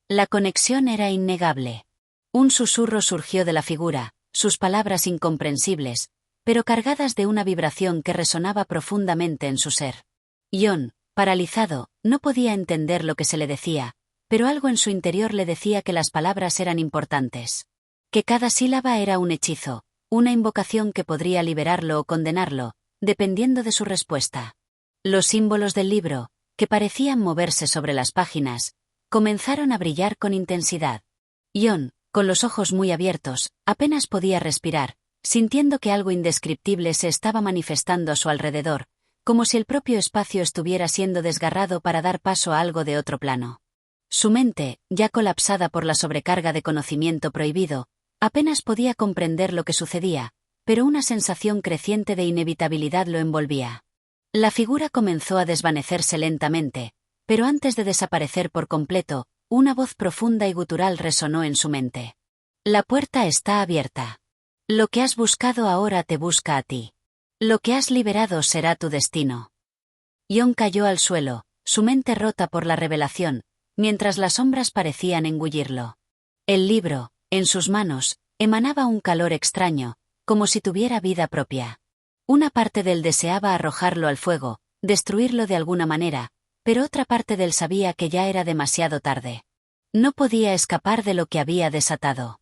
La conexión era innegable. Un susurro surgió de la figura, sus palabras incomprensibles, pero cargadas de una vibración que resonaba profundamente en su ser. John, paralizado, no podía entender lo que se le decía, pero algo en su interior le decía que las palabras eran importantes. Que cada sílaba era un hechizo, una invocación que podría liberarlo o condenarlo, dependiendo de su respuesta. Los símbolos del libro, que parecían moverse sobre las páginas, comenzaron a brillar con intensidad. John, con los ojos muy abiertos, apenas podía respirar, sintiendo que algo indescriptible se estaba manifestando a su alrededor, como si el propio espacio estuviera siendo desgarrado para dar paso a algo de otro plano. Su mente, ya colapsada por la sobrecarga de conocimiento prohibido, apenas podía comprender lo que sucedía, pero una sensación creciente de inevitabilidad lo envolvía. La figura comenzó a desvanecerse lentamente, pero antes de desaparecer por completo, una voz profunda y gutural resonó en su mente. La puerta está abierta. Lo que has buscado ahora te busca a ti. Lo que has liberado será tu destino. John cayó al suelo, su mente rota por la revelación, mientras las sombras parecían engullirlo. El libro, en sus manos, emanaba un calor extraño, como si tuviera vida propia. Una parte de él deseaba arrojarlo al fuego, destruirlo de alguna manera, pero otra parte de él sabía que ya era demasiado tarde. No podía escapar de lo que había desatado.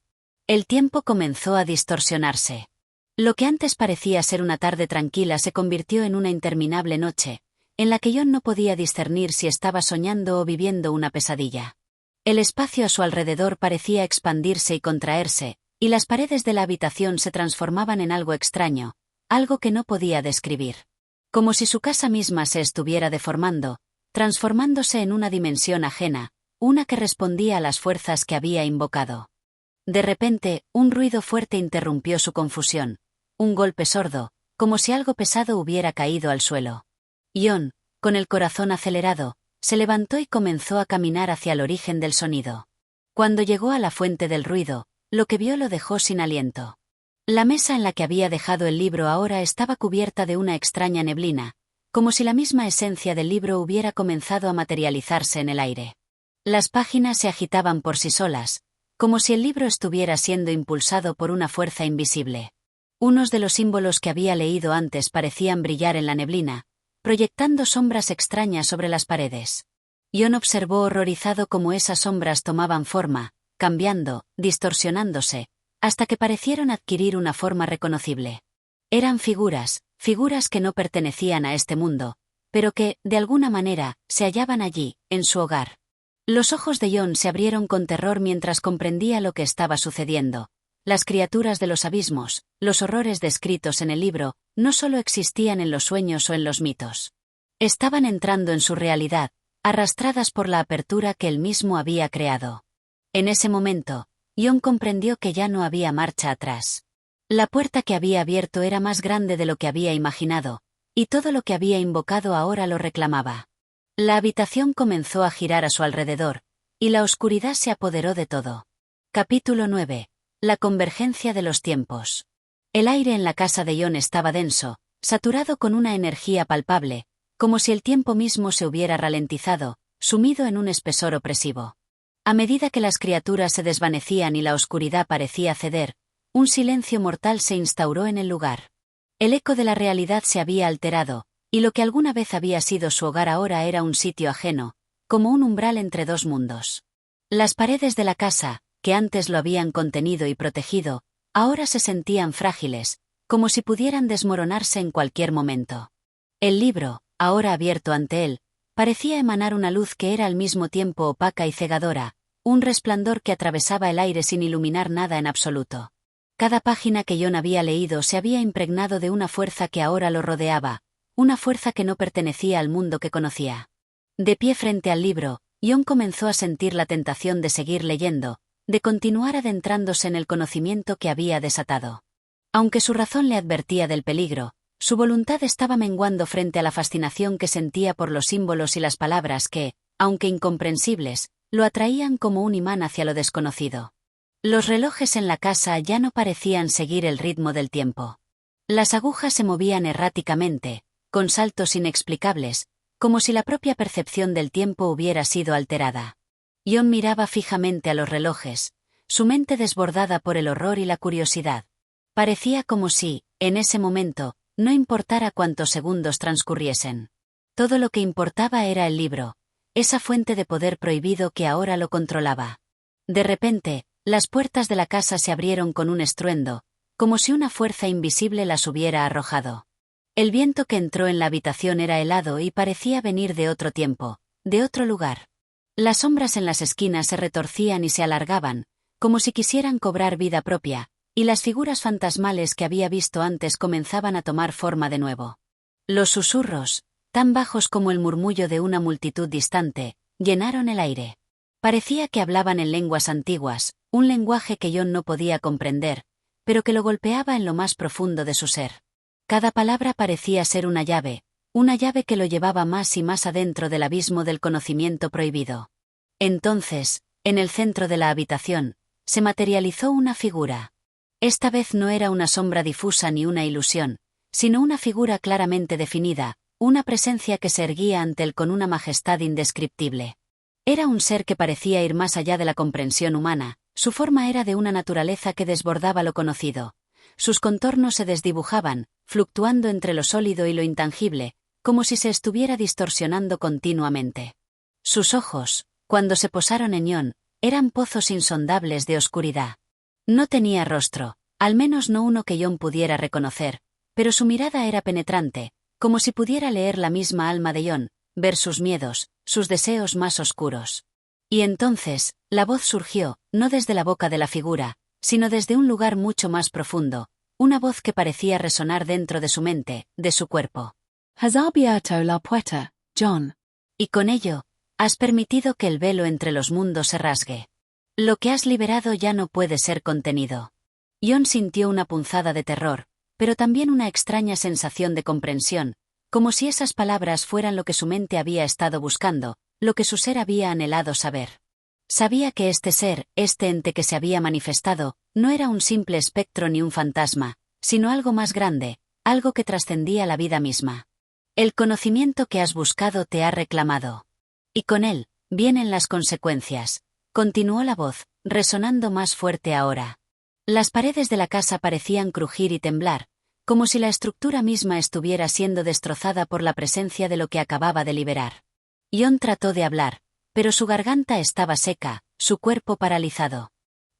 El tiempo comenzó a distorsionarse. Lo que antes parecía ser una tarde tranquila se convirtió en una interminable noche, en la que John no podía discernir si estaba soñando o viviendo una pesadilla. El espacio a su alrededor parecía expandirse y contraerse, y las paredes de la habitación se transformaban en algo extraño, algo que no podía describir. Como si su casa misma se estuviera deformando, transformándose en una dimensión ajena, una que respondía a las fuerzas que había invocado. De repente, un ruido fuerte interrumpió su confusión, un golpe sordo, como si algo pesado hubiera caído al suelo. John, con el corazón acelerado, se levantó y comenzó a caminar hacia el origen del sonido. Cuando llegó a la fuente del ruido, lo que vio lo dejó sin aliento. La mesa en la que había dejado el libro ahora estaba cubierta de una extraña neblina, como si la misma esencia del libro hubiera comenzado a materializarse en el aire. Las páginas se agitaban por sí solas, como si el libro estuviera siendo impulsado por una fuerza invisible. Unos de los símbolos que había leído antes parecían brillar en la neblina, proyectando sombras extrañas sobre las paredes. John observó horrorizado cómo esas sombras tomaban forma, cambiando, distorsionándose, hasta que parecieron adquirir una forma reconocible. Eran figuras que no pertenecían a este mundo, pero que, de alguna manera, se hallaban allí, en su hogar. Los ojos de John se abrieron con terror mientras comprendía lo que estaba sucediendo. Las criaturas de los abismos, los horrores descritos en el libro, no solo existían en los sueños o en los mitos. Estaban entrando en su realidad, arrastradas por la apertura que él mismo había creado. En ese momento, John comprendió que ya no había marcha atrás. La puerta que había abierto era más grande de lo que había imaginado, y todo lo que había invocado ahora lo reclamaba. La habitación comenzó a girar a su alrededor, y la oscuridad se apoderó de todo. Capítulo 9. La convergencia de los tiempos. El aire en la casa de John estaba denso, saturado con una energía palpable, como si el tiempo mismo se hubiera ralentizado, sumido en un espesor opresivo. A medida que las criaturas se desvanecían y la oscuridad parecía ceder, un silencio mortal se instauró en el lugar. El eco de la realidad se había alterado, y lo que alguna vez había sido su hogar ahora era un sitio ajeno, como un umbral entre dos mundos. Las paredes de la casa, que antes lo habían contenido y protegido, ahora se sentían frágiles, como si pudieran desmoronarse en cualquier momento. El libro, ahora abierto ante él, parecía emanar una luz que era al mismo tiempo opaca y cegadora, un resplandor que atravesaba el aire sin iluminar nada en absoluto. Cada página que John había leído se había impregnado de una fuerza que ahora lo rodeaba, una fuerza que no pertenecía al mundo que conocía. De pie frente al libro, John comenzó a sentir la tentación de seguir leyendo, de continuar adentrándose en el conocimiento que había desatado. Aunque su razón le advertía del peligro, su voluntad estaba menguando frente a la fascinación que sentía por los símbolos y las palabras que, aunque incomprensibles, lo atraían como un imán hacia lo desconocido. Los relojes en la casa ya no parecían seguir el ritmo del tiempo. Las agujas se movían erráticamente, con saltos inexplicables, como si la propia percepción del tiempo hubiera sido alterada. John miraba fijamente a los relojes, su mente desbordada por el horror y la curiosidad. Parecía como si, en ese momento, no importara cuántos segundos transcurriesen. Todo lo que importaba era el libro, esa fuente de poder prohibido que ahora lo controlaba. De repente, las puertas de la casa se abrieron con un estruendo, como si una fuerza invisible las hubiera arrojado. El viento que entró en la habitación era helado y parecía venir de otro tiempo, de otro lugar. Las sombras en las esquinas se retorcían y se alargaban, como si quisieran cobrar vida propia, y las figuras fantasmales que había visto antes comenzaban a tomar forma de nuevo. Los susurros, tan bajos como el murmullo de una multitud distante, llenaron el aire. Parecía que hablaban en lenguas antiguas, un lenguaje que John no podía comprender, pero que lo golpeaba en lo más profundo de su ser. Cada palabra parecía ser una llave que lo llevaba más y más adentro del abismo del conocimiento prohibido. Entonces, en el centro de la habitación, se materializó una figura. Esta vez no era una sombra difusa ni una ilusión, sino una figura claramente definida, una presencia que se erguía ante él con una majestad indescriptible. Era un ser que parecía ir más allá de la comprensión humana, su forma era de una naturaleza que desbordaba lo conocido. Sus contornos se desdibujaban, fluctuando entre lo sólido y lo intangible, como si se estuviera distorsionando continuamente. Sus ojos, cuando se posaron en John, eran pozos insondables de oscuridad. No tenía rostro, al menos no uno que John pudiera reconocer, pero su mirada era penetrante, como si pudiera leer la misma alma de John, ver sus miedos, sus deseos más oscuros. Y entonces, la voz surgió, no desde la boca de la figura, sino desde un lugar mucho más profundo, una voz que parecía resonar dentro de su mente, de su cuerpo. Has abierto la puerta, John. Y con ello, has permitido que el velo entre los mundos se rasgue. Lo que has liberado ya no puede ser contenido. John sintió una punzada de terror, pero también una extraña sensación de comprensión, como si esas palabras fueran lo que su mente había estado buscando, lo que su ser había anhelado saber. Sabía que este ser, este ente que se había manifestado, no era un simple espectro ni un fantasma, sino algo más grande, algo que trascendía la vida misma. El conocimiento que has buscado te ha reclamado. Y con él, vienen las consecuencias, continuó la voz, resonando más fuerte ahora. Las paredes de la casa parecían crujir y temblar, como si la estructura misma estuviera siendo destrozada por la presencia de lo que acababa de liberar. John trató de hablar, pero su garganta estaba seca, su cuerpo paralizado.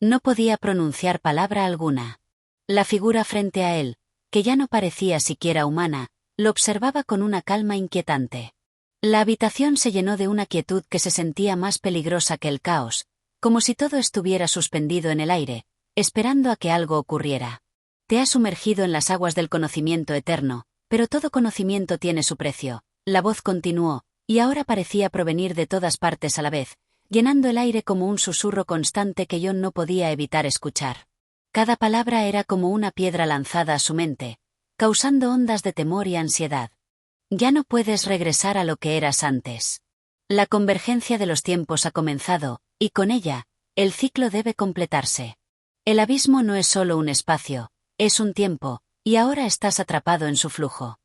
No podía pronunciar palabra alguna. La figura frente a él, que ya no parecía siquiera humana, lo observaba con una calma inquietante. La habitación se llenó de una quietud que se sentía más peligrosa que el caos, como si todo estuviera suspendido en el aire, esperando a que algo ocurriera. Te has sumergido en las aguas del conocimiento eterno, pero todo conocimiento tiene su precio, la voz continuó, y ahora parecía provenir de todas partes a la vez, llenando el aire como un susurro constante que John no podía evitar escuchar. Cada palabra era como una piedra lanzada a su mente, causando ondas de temor y ansiedad. Ya no puedes regresar a lo que eras antes. La convergencia de los tiempos ha comenzado, y con ella, el ciclo debe completarse. El abismo no es solo un espacio, es un tiempo, y ahora estás atrapado en su flujo.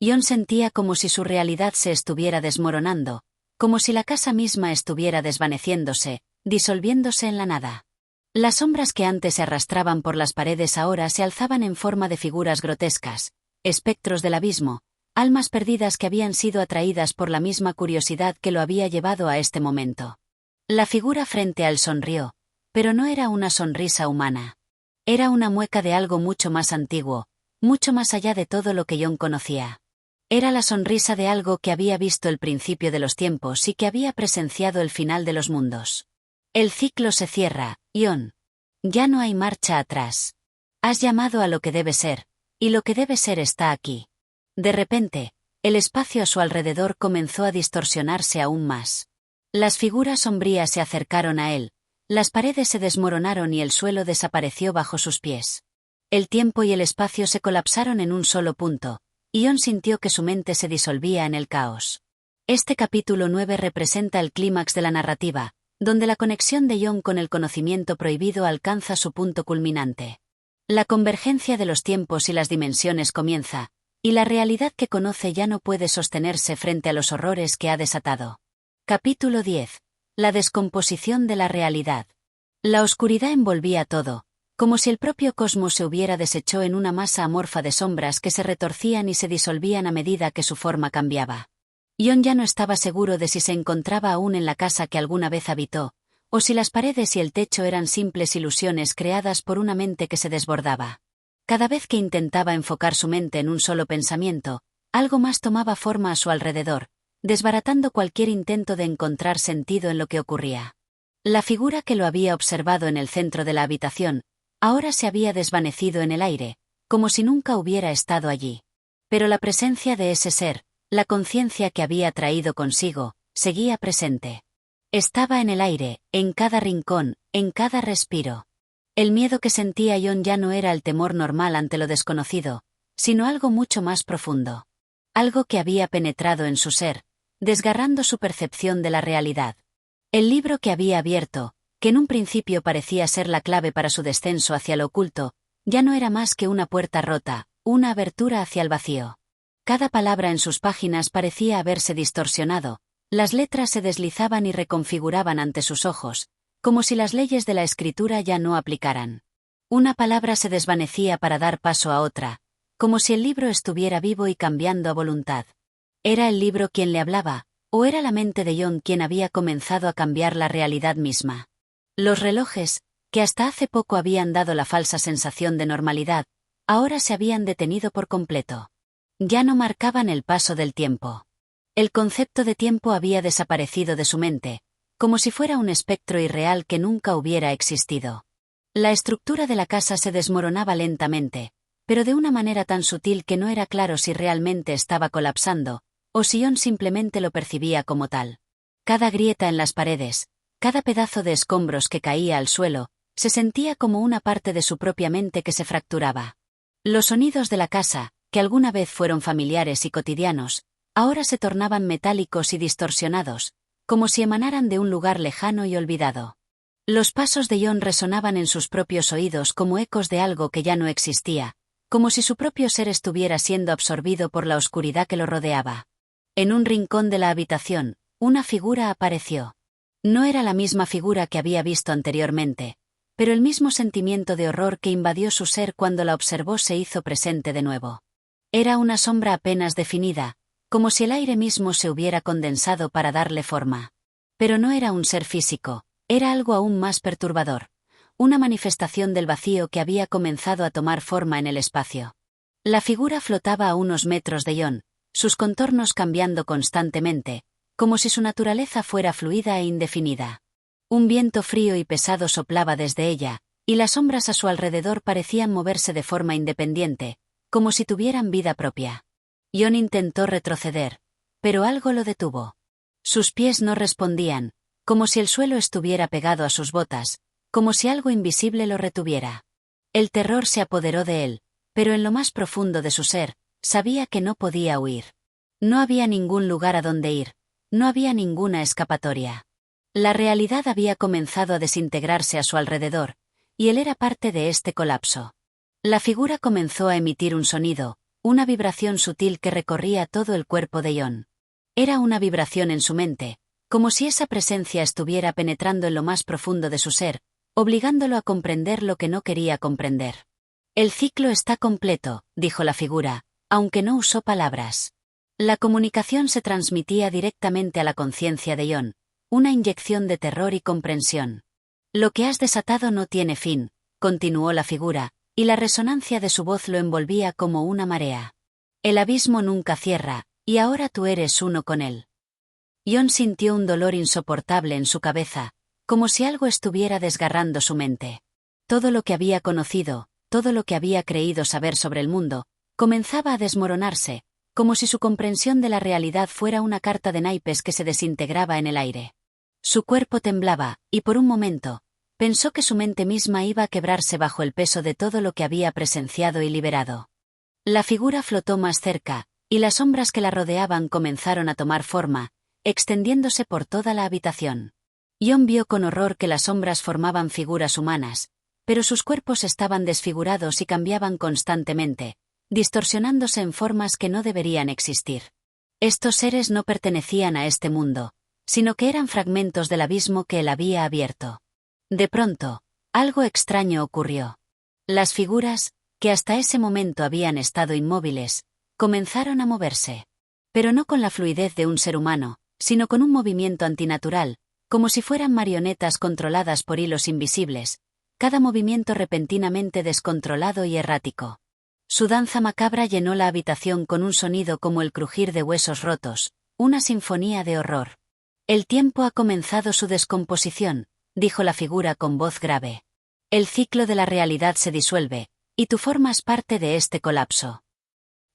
Jon sentía como si su realidad se estuviera desmoronando, como si la casa misma estuviera desvaneciéndose, disolviéndose en la nada. Las sombras que antes se arrastraban por las paredes ahora se alzaban en forma de figuras grotescas, espectros del abismo, almas perdidas que habían sido atraídas por la misma curiosidad que lo había llevado a este momento. La figura frente a él sonrió, pero no era una sonrisa humana. Era una mueca de algo mucho más antiguo, mucho más allá de todo lo que Jon conocía. Era la sonrisa de algo que había visto el principio de los tiempos y que había presenciado el final de los mundos. El ciclo se cierra, Jon. Ya no hay marcha atrás. Has llamado a lo que debe ser, y lo que debe ser está aquí. De repente, el espacio a su alrededor comenzó a distorsionarse aún más. Las figuras sombrías se acercaron a él, las paredes se desmoronaron y el suelo desapareció bajo sus pies. El tiempo y el espacio se colapsaron en un solo punto, y Jon sintió que su mente se disolvía en el caos. Este capítulo 9 representa el clímax de la narrativa, donde la conexión de Jon con el conocimiento prohibido alcanza su punto culminante. La convergencia de los tiempos y las dimensiones comienza, y la realidad que conoce ya no puede sostenerse frente a los horrores que ha desatado. Capítulo 10. La descomposición de la realidad. La oscuridad envolvía todo, como si el propio cosmos se hubiera deshecho en una masa amorfa de sombras que se retorcían y se disolvían a medida que su forma cambiaba. Jon ya no estaba seguro de si se encontraba aún en la casa que alguna vez habitó, o si las paredes y el techo eran simples ilusiones creadas por una mente que se desbordaba. Cada vez que intentaba enfocar su mente en un solo pensamiento, algo más tomaba forma a su alrededor, desbaratando cualquier intento de encontrar sentido en lo que ocurría. La figura que lo había observado en el centro de la habitación, ahora se había desvanecido en el aire, como si nunca hubiera estado allí. Pero la presencia de ese ser, la conciencia que había traído consigo, seguía presente. Estaba en el aire, en cada rincón, en cada respiro. El miedo que sentía Jon ya no era el temor normal ante lo desconocido, sino algo mucho más profundo. Algo que había penetrado en su ser, desgarrando su percepción de la realidad. El libro que había abierto, que en un principio parecía ser la clave para su descenso hacia lo oculto, ya no era más que una puerta rota, una abertura hacia el vacío. Cada palabra en sus páginas parecía haberse distorsionado, las letras se deslizaban y reconfiguraban ante sus ojos, como si las leyes de la escritura ya no aplicaran. Una palabra se desvanecía para dar paso a otra, como si el libro estuviera vivo y cambiando a voluntad. ¿Era el libro quien le hablaba, o era la mente de Jon quien había comenzado a cambiar la realidad misma? Los relojes, que hasta hace poco habían dado la falsa sensación de normalidad, ahora se habían detenido por completo. Ya no marcaban el paso del tiempo. El concepto de tiempo había desaparecido de su mente, como si fuera un espectro irreal que nunca hubiera existido. La estructura de la casa se desmoronaba lentamente, pero de una manera tan sutil que no era claro si realmente estaba colapsando, o si Jon simplemente lo percibía como tal. Cada grieta en las paredes, cada pedazo de escombros que caía al suelo, se sentía como una parte de su propia mente que se fracturaba. Los sonidos de la casa, que alguna vez fueron familiares y cotidianos, ahora se tornaban metálicos y distorsionados, como si emanaran de un lugar lejano y olvidado. Los pasos de Jon resonaban en sus propios oídos como ecos de algo que ya no existía, como si su propio ser estuviera siendo absorbido por la oscuridad que lo rodeaba. En un rincón de la habitación, una figura apareció. No era la misma figura que había visto anteriormente, pero el mismo sentimiento de horror que invadió su ser cuando la observó se hizo presente de nuevo. Era una sombra apenas definida, como si el aire mismo se hubiera condensado para darle forma. Pero no era un ser físico, era algo aún más perturbador, una manifestación del vacío que había comenzado a tomar forma en el espacio. La figura flotaba a unos metros de Jon, sus contornos cambiando constantemente, como si su naturaleza fuera fluida e indefinida. Un viento frío y pesado soplaba desde ella, y las sombras a su alrededor parecían moverse de forma independiente, como si tuvieran vida propia. Jon intentó retroceder, pero algo lo detuvo. Sus pies no respondían, como si el suelo estuviera pegado a sus botas, como si algo invisible lo retuviera. El terror se apoderó de él, pero en lo más profundo de su ser, sabía que no podía huir. No había ningún lugar a donde ir, no había ninguna escapatoria. La realidad había comenzado a desintegrarse a su alrededor, y él era parte de este colapso. La figura comenzó a emitir un sonido, una vibración sutil que recorría todo el cuerpo de Jon. Era una vibración en su mente, como si esa presencia estuviera penetrando en lo más profundo de su ser, obligándolo a comprender lo que no quería comprender. El ciclo está completo, dijo la figura, aunque no usó palabras. La comunicación se transmitía directamente a la conciencia de Jon, una inyección de terror y comprensión. Lo que has desatado no tiene fin, continuó la figura, y la resonancia de su voz lo envolvía como una marea. El abismo nunca cierra, y ahora tú eres uno con él. Jon sintió un dolor insoportable en su cabeza, como si algo estuviera desgarrando su mente. Todo lo que había conocido, todo lo que había creído saber sobre el mundo, comenzaba a desmoronarse, como si su comprensión de la realidad fuera una carta de naipes que se desintegraba en el aire. Su cuerpo temblaba, y por un momento, pensó que su mente misma iba a quebrarse bajo el peso de todo lo que había presenciado y liberado. La figura flotó más cerca, y las sombras que la rodeaban comenzaron a tomar forma, extendiéndose por toda la habitación. Jon vio con horror que las sombras formaban figuras humanas, pero sus cuerpos estaban desfigurados y cambiaban constantemente, distorsionándose en formas que no deberían existir. Estos seres no pertenecían a este mundo, sino que eran fragmentos del abismo que él había abierto. De pronto, algo extraño ocurrió. Las figuras, que hasta ese momento habían estado inmóviles, comenzaron a moverse. Pero no con la fluidez de un ser humano, sino con un movimiento antinatural, como si fueran marionetas controladas por hilos invisibles, cada movimiento repentinamente descontrolado y errático. Su danza macabra llenó la habitación con un sonido como el crujir de huesos rotos, una sinfonía de horror. El tiempo ha comenzado su descomposición, dijo la figura con voz grave. El ciclo de la realidad se disuelve, y tú formas parte de este colapso.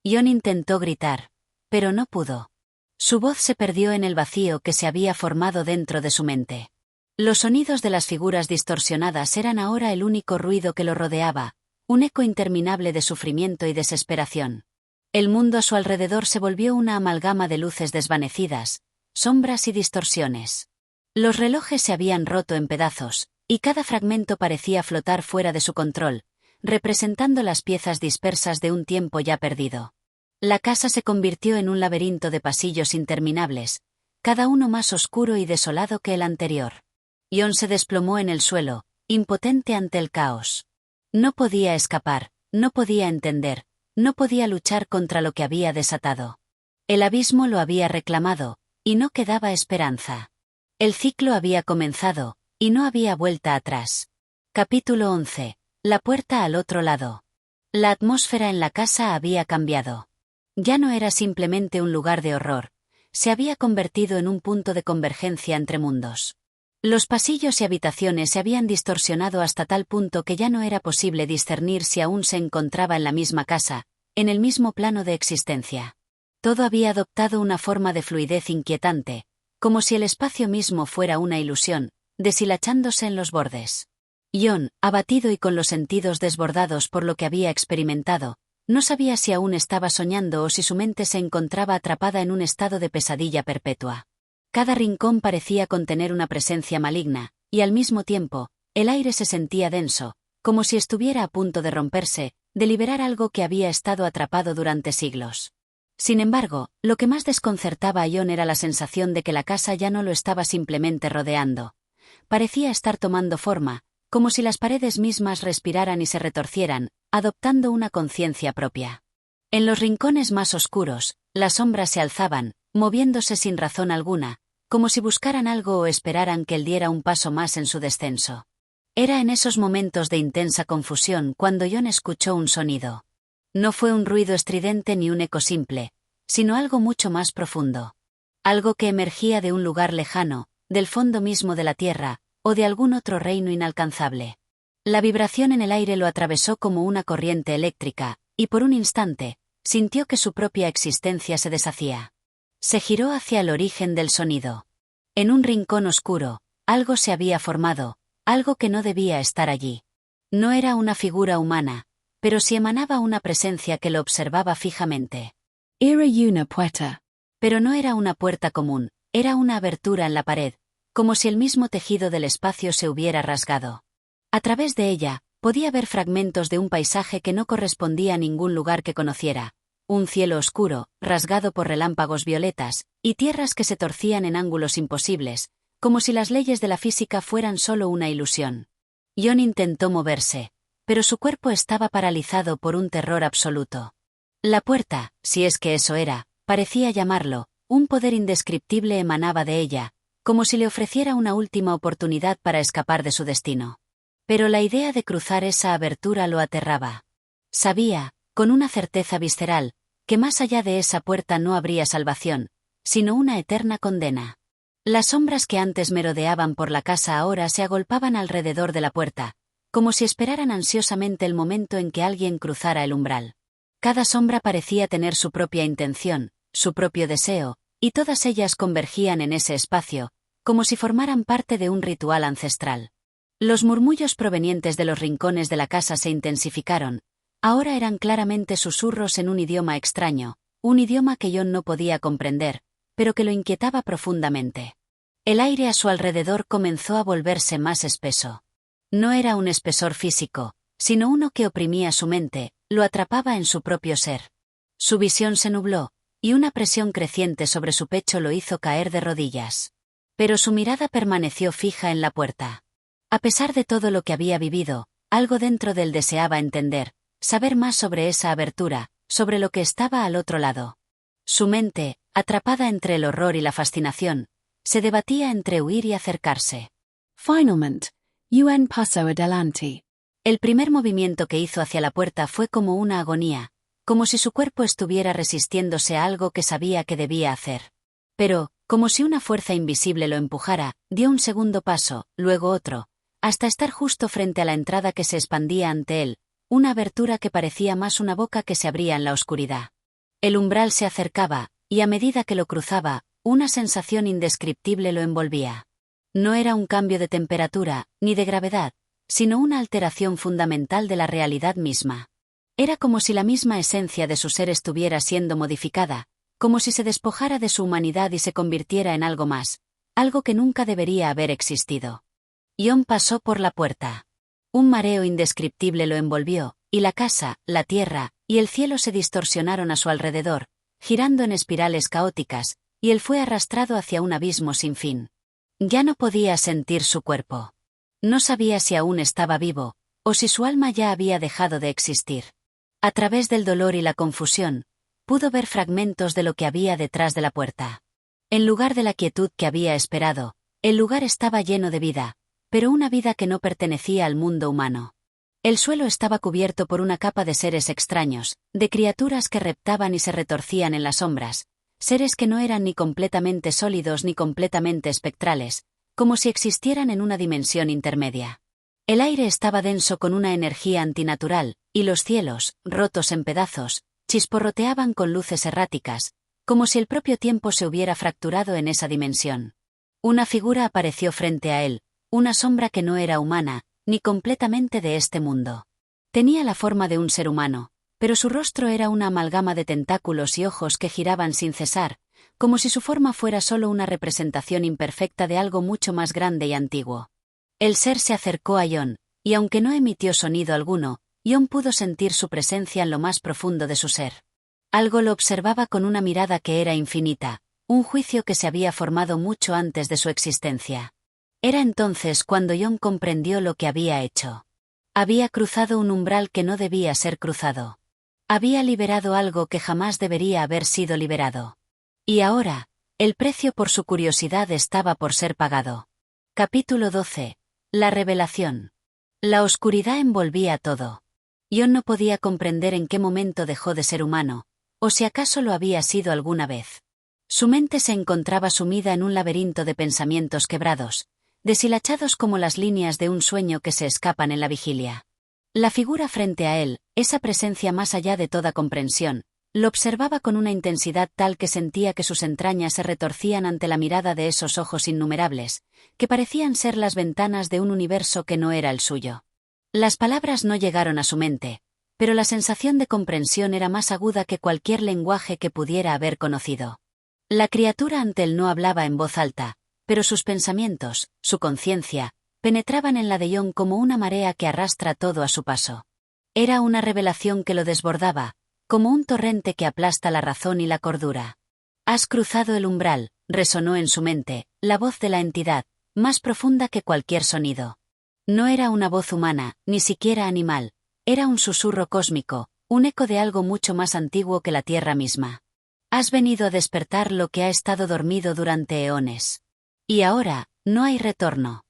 Jon intentó gritar, pero no pudo. Su voz se perdió en el vacío que se había formado dentro de su mente. Los sonidos de las figuras distorsionadas eran ahora el único ruido que lo rodeaba, un eco interminable de sufrimiento y desesperación. El mundo a su alrededor se volvió una amalgama de luces desvanecidas, sombras y distorsiones. Los relojes se habían roto en pedazos, y cada fragmento parecía flotar fuera de su control, representando las piezas dispersas de un tiempo ya perdido. La casa se convirtió en un laberinto de pasillos interminables, cada uno más oscuro y desolado que el anterior. Jon se desplomó en el suelo, impotente ante el caos. No podía escapar, no podía entender, no podía luchar contra lo que había desatado. El abismo lo había reclamado, y no quedaba esperanza. El ciclo había comenzado, y no había vuelta atrás. Capítulo 11. La puerta al otro lado. La atmósfera en la casa había cambiado. Ya no era simplemente un lugar de horror, se había convertido en un punto de convergencia entre mundos. Los pasillos y habitaciones se habían distorsionado hasta tal punto que ya no era posible discernir si aún se encontraba en la misma casa, en el mismo plano de existencia. Todo había adoptado una forma de fluidez inquietante, como si el espacio mismo fuera una ilusión, deshilachándose en los bordes. Jon, abatido y con los sentidos desbordados por lo que había experimentado, no sabía si aún estaba soñando o si su mente se encontraba atrapada en un estado de pesadilla perpetua. Cada rincón parecía contener una presencia maligna, y al mismo tiempo, el aire se sentía denso, como si estuviera a punto de romperse, de liberar algo que había estado atrapado durante siglos. Sin embargo, lo que más desconcertaba a Jon era la sensación de que la casa ya no lo estaba simplemente rodeando. Parecía estar tomando forma, como si las paredes mismas respiraran y se retorcieran, adoptando una conciencia propia. En los rincones más oscuros, las sombras se alzaban, moviéndose sin razón alguna, como si buscaran algo o esperaran que él diera un paso más en su descenso. Era en esos momentos de intensa confusión cuando Jon escuchó un sonido. No fue un ruido estridente ni un eco simple, sino algo mucho más profundo. Algo que emergía de un lugar lejano, del fondo mismo de la tierra, o de algún otro reino inalcanzable. La vibración en el aire lo atravesó como una corriente eléctrica, y por un instante, sintió que su propia existencia se deshacía. Se giró hacia el origen del sonido. En un rincón oscuro, algo se había formado, algo que no debía estar allí. No era una figura humana, pero sí emanaba una presencia que lo observaba fijamente. Era una puerta. Pero no era una puerta común, era una abertura en la pared, como si el mismo tejido del espacio se hubiera rasgado. A través de ella, podía ver fragmentos de un paisaje que no correspondía a ningún lugar que conociera, un cielo oscuro, rasgado por relámpagos violetas, y tierras que se torcían en ángulos imposibles, como si las leyes de la física fueran solo una ilusión. Jon intentó moverse, pero su cuerpo estaba paralizado por un terror absoluto. La puerta, si es que eso era, parecía llamarlo, un poder indescriptible emanaba de ella, como si le ofreciera una última oportunidad para escapar de su destino. Pero la idea de cruzar esa abertura lo aterraba. Sabía, con una certeza visceral, que más allá de esa puerta no habría salvación, sino una eterna condena. Las sombras que antes merodeaban por la casa ahora se agolpaban alrededor de la puerta, como si esperaran ansiosamente el momento en que alguien cruzara el umbral. Cada sombra parecía tener su propia intención, su propio deseo, y todas ellas convergían en ese espacio, como si formaran parte de un ritual ancestral. Los murmullos provenientes de los rincones de la casa se intensificaron. Ahora eran claramente susurros en un idioma extraño, un idioma que Jon no podía comprender, pero que lo inquietaba profundamente. El aire a su alrededor comenzó a volverse más espeso. No era un espesor físico, sino uno que oprimía su mente, lo atrapaba en su propio ser. Su visión se nubló, y una presión creciente sobre su pecho lo hizo caer de rodillas. Pero su mirada permaneció fija en la puerta. A pesar de todo lo que había vivido, algo dentro de él deseaba entender, saber más sobre esa abertura, sobre lo que estaba al otro lado. Su mente, atrapada entre el horror y la fascinación, se debatía entre huir y acercarse. Finalmente, un paso adelante. El primer movimiento que hizo hacia la puerta fue como una agonía, como si su cuerpo estuviera resistiéndose a algo que sabía que debía hacer. Pero, como si una fuerza invisible lo empujara, dio un segundo paso, luego otro, hasta estar justo frente a la entrada que se expandía ante él, una abertura que parecía más una boca que se abría en la oscuridad. El umbral se acercaba, y a medida que lo cruzaba, una sensación indescriptible lo envolvía. No era un cambio de temperatura, ni de gravedad, sino una alteración fundamental de la realidad misma. Era como si la misma esencia de su ser estuviera siendo modificada, como si se despojara de su humanidad y se convirtiera en algo más, algo que nunca debería haber existido. Jon pasó por la puerta. Un mareo indescriptible lo envolvió, y la casa, la tierra, y el cielo se distorsionaron a su alrededor, girando en espirales caóticas, y él fue arrastrado hacia un abismo sin fin. Ya no podía sentir su cuerpo. No sabía si aún estaba vivo, o si su alma ya había dejado de existir. A través del dolor y la confusión, pudo ver fragmentos de lo que había detrás de la puerta. En lugar de la quietud que había esperado, el lugar estaba lleno de vida, pero una vida que no pertenecía al mundo humano. El suelo estaba cubierto por una capa de seres extraños, de criaturas que reptaban y se retorcían en las sombras, seres que no eran ni completamente sólidos ni completamente espectrales, como si existieran en una dimensión intermedia. El aire estaba denso con una energía antinatural, y los cielos, rotos en pedazos, chisporroteaban con luces erráticas, como si el propio tiempo se hubiera fracturado en esa dimensión. Una figura apareció frente a él, una sombra que no era humana, ni completamente de este mundo. Tenía la forma de un ser humano, pero su rostro era una amalgama de tentáculos y ojos que giraban sin cesar, como si su forma fuera solo una representación imperfecta de algo mucho más grande y antiguo. El ser se acercó a Jon, y aunque no emitió sonido alguno, Jon pudo sentir su presencia en lo más profundo de su ser. Algo lo observaba con una mirada que era infinita, un juicio que se había formado mucho antes de su existencia. Era entonces cuando Jon comprendió lo que había hecho. Había cruzado un umbral que no debía ser cruzado. Había liberado algo que jamás debería haber sido liberado. Y ahora, el precio por su curiosidad estaba por ser pagado. Capítulo 12. La revelación. La oscuridad envolvía todo. Jon no podía comprender en qué momento dejó de ser humano, o si acaso lo había sido alguna vez. Su mente se encontraba sumida en un laberinto de pensamientos quebrados, deshilachados como las líneas de un sueño que se escapan en la vigilia. La figura frente a él, esa presencia más allá de toda comprensión, lo observaba con una intensidad tal que sentía que sus entrañas se retorcían ante la mirada de esos ojos innumerables, que parecían ser las ventanas de un universo que no era el suyo. Las palabras no llegaron a su mente, pero la sensación de comprensión era más aguda que cualquier lenguaje que pudiera haber conocido. La criatura ante él no hablaba en voz alta, pero sus pensamientos, su conciencia, penetraban en la de Jon como una marea que arrastra todo a su paso. Era una revelación que lo desbordaba, como un torrente que aplasta la razón y la cordura. «Has cruzado el umbral», resonó en su mente, la voz de la entidad, más profunda que cualquier sonido. No era una voz humana, ni siquiera animal, era un susurro cósmico, un eco de algo mucho más antiguo que la Tierra misma. «Has venido a despertar lo que ha estado dormido durante eones. Y ahora, no hay retorno».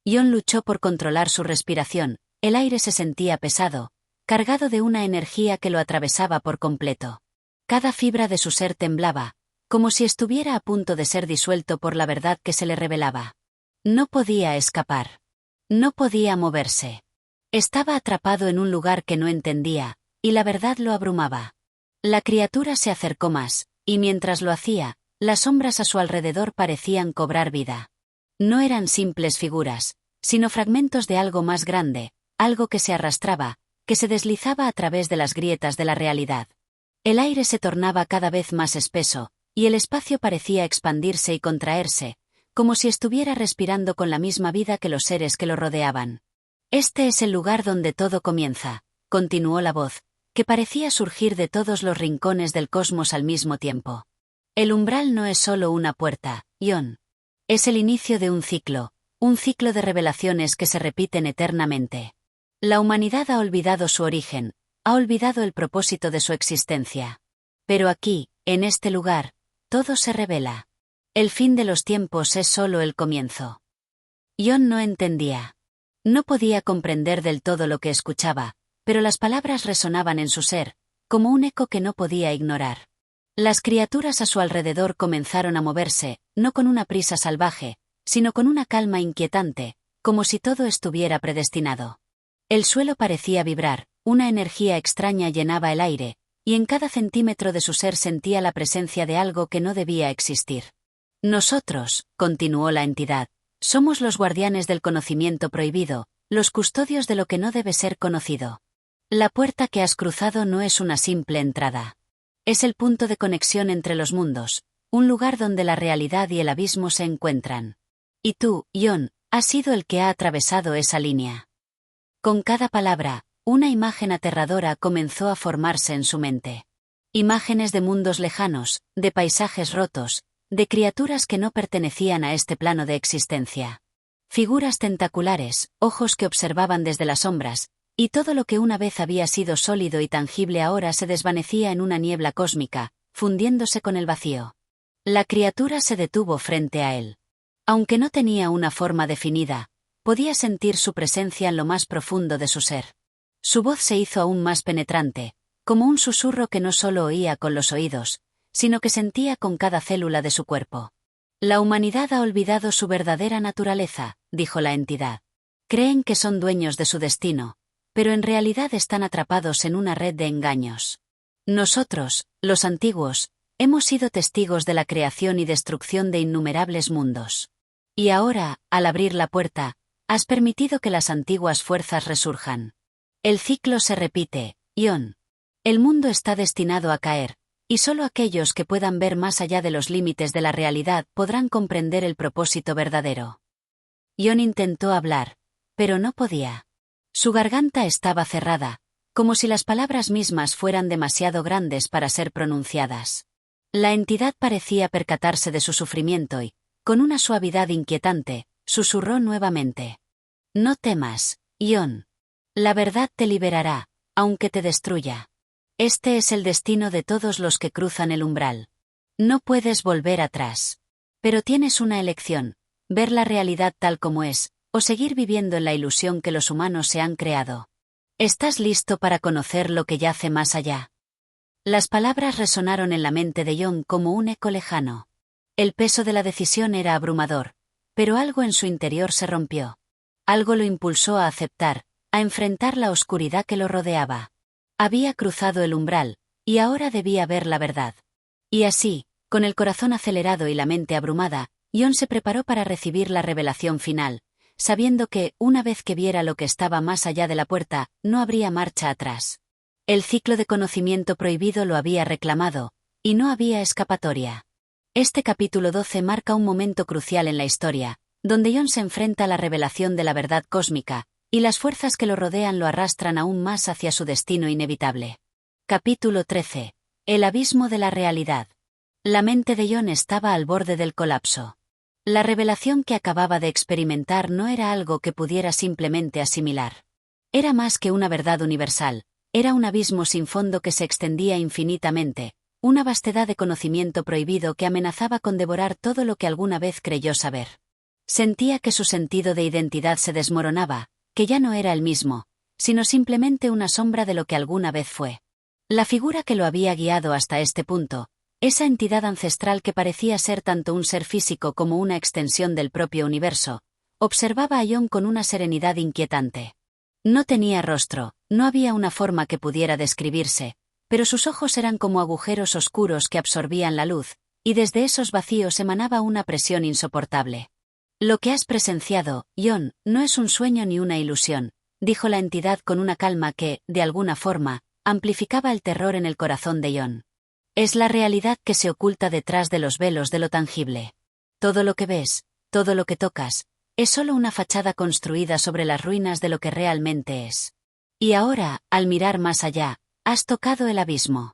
Jon luchó por controlar su respiración, el aire se sentía pesado, cargado de una energía que lo atravesaba por completo. Cada fibra de su ser temblaba, como si estuviera a punto de ser disuelto por la verdad que se le revelaba. No podía escapar. No podía moverse. Estaba atrapado en un lugar que no entendía, y la verdad lo abrumaba. La criatura se acercó más, y mientras lo hacía, las sombras a su alrededor parecían cobrar vida. No eran simples figuras, sino fragmentos de algo más grande, algo que se arrastraba, que se deslizaba a través de las grietas de la realidad. El aire se tornaba cada vez más espeso, y el espacio parecía expandirse y contraerse, como si estuviera respirando con la misma vida que los seres que lo rodeaban. «Este es el lugar donde todo comienza», continuó la voz, que parecía surgir de todos los rincones del cosmos al mismo tiempo. «El umbral no es solo una puerta, Jon. Es el inicio de un ciclo de revelaciones que se repiten eternamente. La humanidad ha olvidado su origen, ha olvidado el propósito de su existencia. Pero aquí, en este lugar, todo se revela. El fin de los tiempos es solo el comienzo». Jon no entendía. No podía comprender del todo lo que escuchaba, pero las palabras resonaban en su ser, como un eco que no podía ignorar. Las criaturas a su alrededor comenzaron a moverse, no con una prisa salvaje, sino con una calma inquietante, como si todo estuviera predestinado. El suelo parecía vibrar, una energía extraña llenaba el aire, y en cada centímetro de su ser sentía la presencia de algo que no debía existir. «Nosotros», continuó la entidad, «somos los guardianes del conocimiento prohibido, los custodios de lo que no debe ser conocido. La puerta que has cruzado no es una simple entrada. Es el punto de conexión entre los mundos, un lugar donde la realidad y el abismo se encuentran. Y tú, Jon, has sido el que ha atravesado esa línea». Con cada palabra, una imagen aterradora comenzó a formarse en su mente. Imágenes de mundos lejanos, de paisajes rotos, de criaturas que no pertenecían a este plano de existencia. Figuras tentaculares, ojos que observaban desde las sombras, y todo lo que una vez había sido sólido y tangible ahora se desvanecía en una niebla cósmica, fundiéndose con el vacío. La criatura se detuvo frente a él. Aunque no tenía una forma definida, podía sentir su presencia en lo más profundo de su ser. Su voz se hizo aún más penetrante, como un susurro que no solo oía con los oídos, sino que sentía con cada célula de su cuerpo. «La humanidad ha olvidado su verdadera naturaleza», dijo la entidad. «Creen que son dueños de su destino, pero en realidad están atrapados en una red de engaños. Nosotros, los antiguos, hemos sido testigos de la creación y destrucción de innumerables mundos. Y ahora, al abrir la puerta, has permitido que las antiguas fuerzas resurjan. El ciclo se repite, Jon. El mundo está destinado a caer, y solo aquellos que puedan ver más allá de los límites de la realidad podrán comprender el propósito verdadero». Jon intentó hablar, pero no podía. Su garganta estaba cerrada, como si las palabras mismas fueran demasiado grandes para ser pronunciadas. La entidad parecía percatarse de su sufrimiento y, con una suavidad inquietante, susurró nuevamente. «No temas, Jon. La verdad te liberará, aunque te destruya. Este es el destino de todos los que cruzan el umbral. No puedes volver atrás. Pero tienes una elección, ver la realidad tal como es, o seguir viviendo en la ilusión que los humanos se han creado. ¿Estás listo para conocer lo que yace más allá?» Las palabras resonaron en la mente de Jon como un eco lejano. El peso de la decisión era abrumador, pero algo en su interior se rompió. Algo lo impulsó a aceptar, a enfrentar la oscuridad que lo rodeaba. Había cruzado el umbral, y ahora debía ver la verdad. Y así, con el corazón acelerado y la mente abrumada, Jon se preparó para recibir la revelación final, sabiendo que, una vez que viera lo que estaba más allá de la puerta, no habría marcha atrás. El ciclo de conocimiento prohibido lo había reclamado, y no había escapatoria. Este capítulo 12 marca un momento crucial en la historia, donde Jon se enfrenta a la revelación de la verdad cósmica, y las fuerzas que lo rodean lo arrastran aún más hacia su destino inevitable. Capítulo 13. El abismo de la realidad. La mente de Jon estaba al borde del colapso. La revelación que acababa de experimentar no era algo que pudiera simplemente asimilar. Era más que una verdad universal, era un abismo sin fondo que se extendía infinitamente, una vastedad de conocimiento prohibido que amenazaba con devorar todo lo que alguna vez creyó saber. Sentía que su sentido de identidad se desmoronaba, que ya no era el mismo, sino simplemente una sombra de lo que alguna vez fue. La figura que lo había guiado hasta este punto, esa entidad ancestral que parecía ser tanto un ser físico como una extensión del propio universo, observaba a Jon con una serenidad inquietante. No tenía rostro, no había una forma que pudiera describirse, pero sus ojos eran como agujeros oscuros que absorbían la luz, y desde esos vacíos emanaba una presión insoportable. Lo que has presenciado, Jon, no es un sueño ni una ilusión, dijo la entidad con una calma que, de alguna forma, amplificaba el terror en el corazón de Jon. Es la realidad que se oculta detrás de los velos de lo tangible. Todo lo que ves, todo lo que tocas, es solo una fachada construida sobre las ruinas de lo que realmente es. Y ahora, al mirar más allá, has tocado el abismo.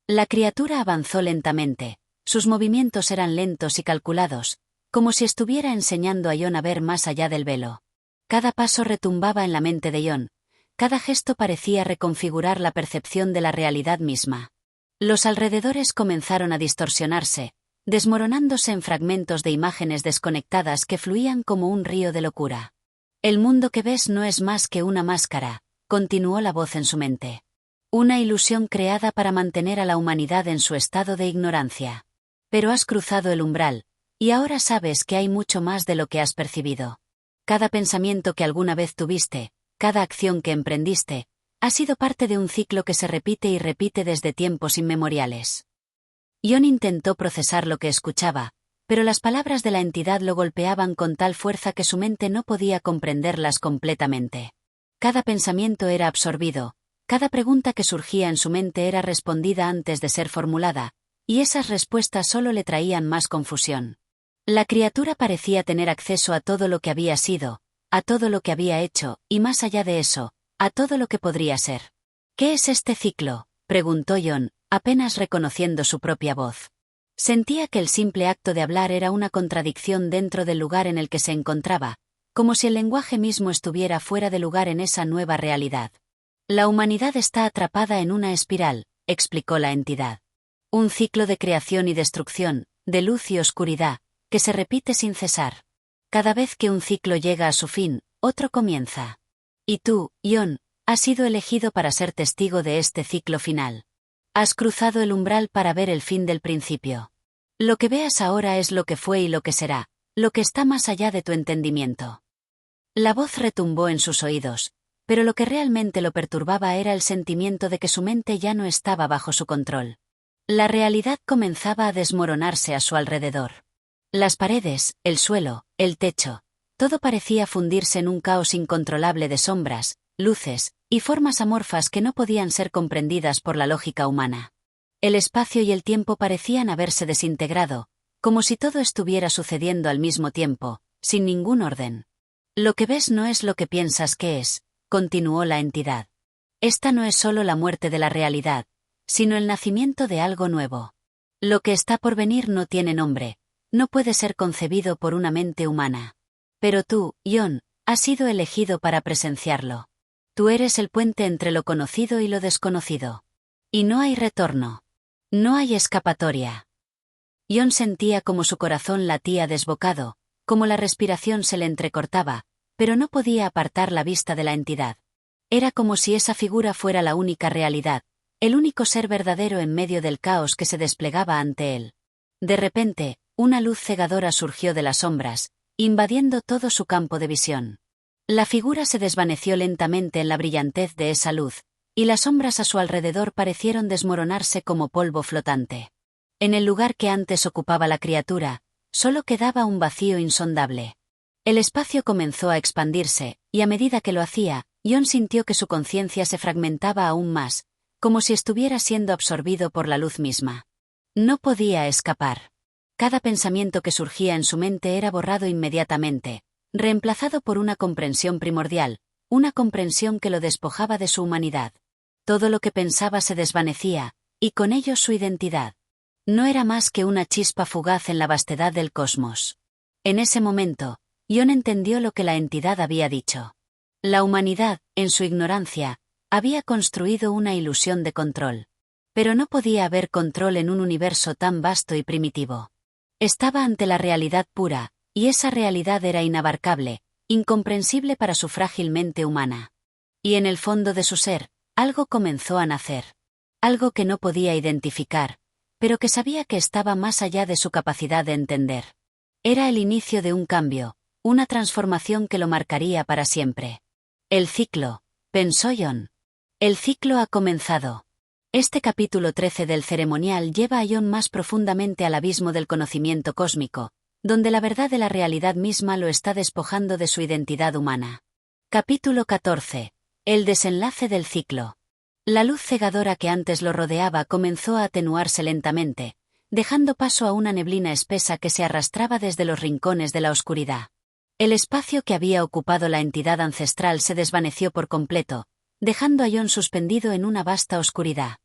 La criatura avanzó lentamente, sus movimientos eran lentos y calculados, como si estuviera enseñando a Jon a ver más allá del velo. Cada paso retumbaba en la mente de Jon, cada gesto parecía reconfigurar la percepción de la realidad misma. Los alrededores comenzaron a distorsionarse, desmoronándose en fragmentos de imágenes desconectadas que fluían como un río de locura. El mundo que ves no es más que una máscara, continuó la voz en su mente. Una ilusión creada para mantener a la humanidad en su estado de ignorancia. Pero has cruzado el umbral, y ahora sabes que hay mucho más de lo que has percibido. Cada pensamiento que alguna vez tuviste, cada acción que emprendiste, ha sido parte de un ciclo que se repite y repite desde tiempos inmemoriales. Jon intentó procesar lo que escuchaba, pero las palabras de la entidad lo golpeaban con tal fuerza que su mente no podía comprenderlas completamente. Cada pensamiento era absorbido, cada pregunta que surgía en su mente era respondida antes de ser formulada, y esas respuestas solo le traían más confusión. La criatura parecía tener acceso a todo lo que había sido, a todo lo que había hecho, y más allá de eso, a todo lo que podría ser. ¿Qué es este ciclo?, preguntó Jon, apenas reconociendo su propia voz. Sentía que el simple acto de hablar era una contradicción dentro del lugar en el que se encontraba, como si el lenguaje mismo estuviera fuera de lugar en esa nueva realidad. La humanidad está atrapada en una espiral, explicó la entidad. Un ciclo de creación y destrucción, de luz y oscuridad, que se repite sin cesar. Cada vez que un ciclo llega a su fin, otro comienza. Y tú, Jon, has sido elegido para ser testigo de este ciclo final. Has cruzado el umbral para ver el fin del principio. Lo que veas ahora es lo que fue y lo que será, lo que está más allá de tu entendimiento. La voz retumbó en sus oídos, pero lo que realmente lo perturbaba era el sentimiento de que su mente ya no estaba bajo su control. La realidad comenzaba a desmoronarse a su alrededor. Las paredes, el suelo, el techo, todo parecía fundirse en un caos incontrolable de sombras, luces, y formas amorfas que no podían ser comprendidas por la lógica humana. El espacio y el tiempo parecían haberse desintegrado, como si todo estuviera sucediendo al mismo tiempo, sin ningún orden. Lo que ves no es lo que piensas que es, continuó la entidad. Esta no es solo la muerte de la realidad, sino el nacimiento de algo nuevo. Lo que está por venir no tiene nombre, no puede ser concebido por una mente humana. Pero tú, Jon, has sido elegido para presenciarlo. Tú eres el puente entre lo conocido y lo desconocido. Y no hay retorno. No hay escapatoria. Jon sentía como su corazón latía desbocado, como la respiración se le entrecortaba, pero no podía apartar la vista de la entidad. Era como si esa figura fuera la única realidad, el único ser verdadero en medio del caos que se desplegaba ante él. De repente, una luz cegadora surgió de las sombras, invadiendo todo su campo de visión. La figura se desvaneció lentamente en la brillantez de esa luz, y las sombras a su alrededor parecieron desmoronarse como polvo flotante. En el lugar que antes ocupaba la criatura, solo quedaba un vacío insondable. El espacio comenzó a expandirse, y a medida que lo hacía, Jon sintió que su conciencia se fragmentaba aún más, como si estuviera siendo absorbido por la luz misma. No podía escapar. Cada pensamiento que surgía en su mente era borrado inmediatamente, reemplazado por una comprensión primordial, una comprensión que lo despojaba de su humanidad. Todo lo que pensaba se desvanecía, y con ello su identidad. No era más que una chispa fugaz en la vastedad del cosmos. En ese momento, Jon entendió lo que la entidad había dicho. La humanidad, en su ignorancia, había construido una ilusión de control. Pero no podía haber control en un universo tan vasto y primitivo. Estaba ante la realidad pura, y esa realidad era inabarcable, incomprensible para su frágil mente humana. Y en el fondo de su ser, algo comenzó a nacer. Algo que no podía identificar, pero que sabía que estaba más allá de su capacidad de entender. Era el inicio de un cambio, una transformación que lo marcaría para siempre. El ciclo, pensó Jon. El ciclo ha comenzado. Este capítulo 13 del ceremonial lleva a Jon más profundamente al abismo del conocimiento cósmico, donde la verdad de la realidad misma lo está despojando de su identidad humana. Capítulo 14. El desenlace del ciclo. La luz cegadora que antes lo rodeaba comenzó a atenuarse lentamente, dejando paso a una neblina espesa que se arrastraba desde los rincones de la oscuridad. El espacio que había ocupado la entidad ancestral se desvaneció por completo, dejando a Jon suspendido en una vasta oscuridad.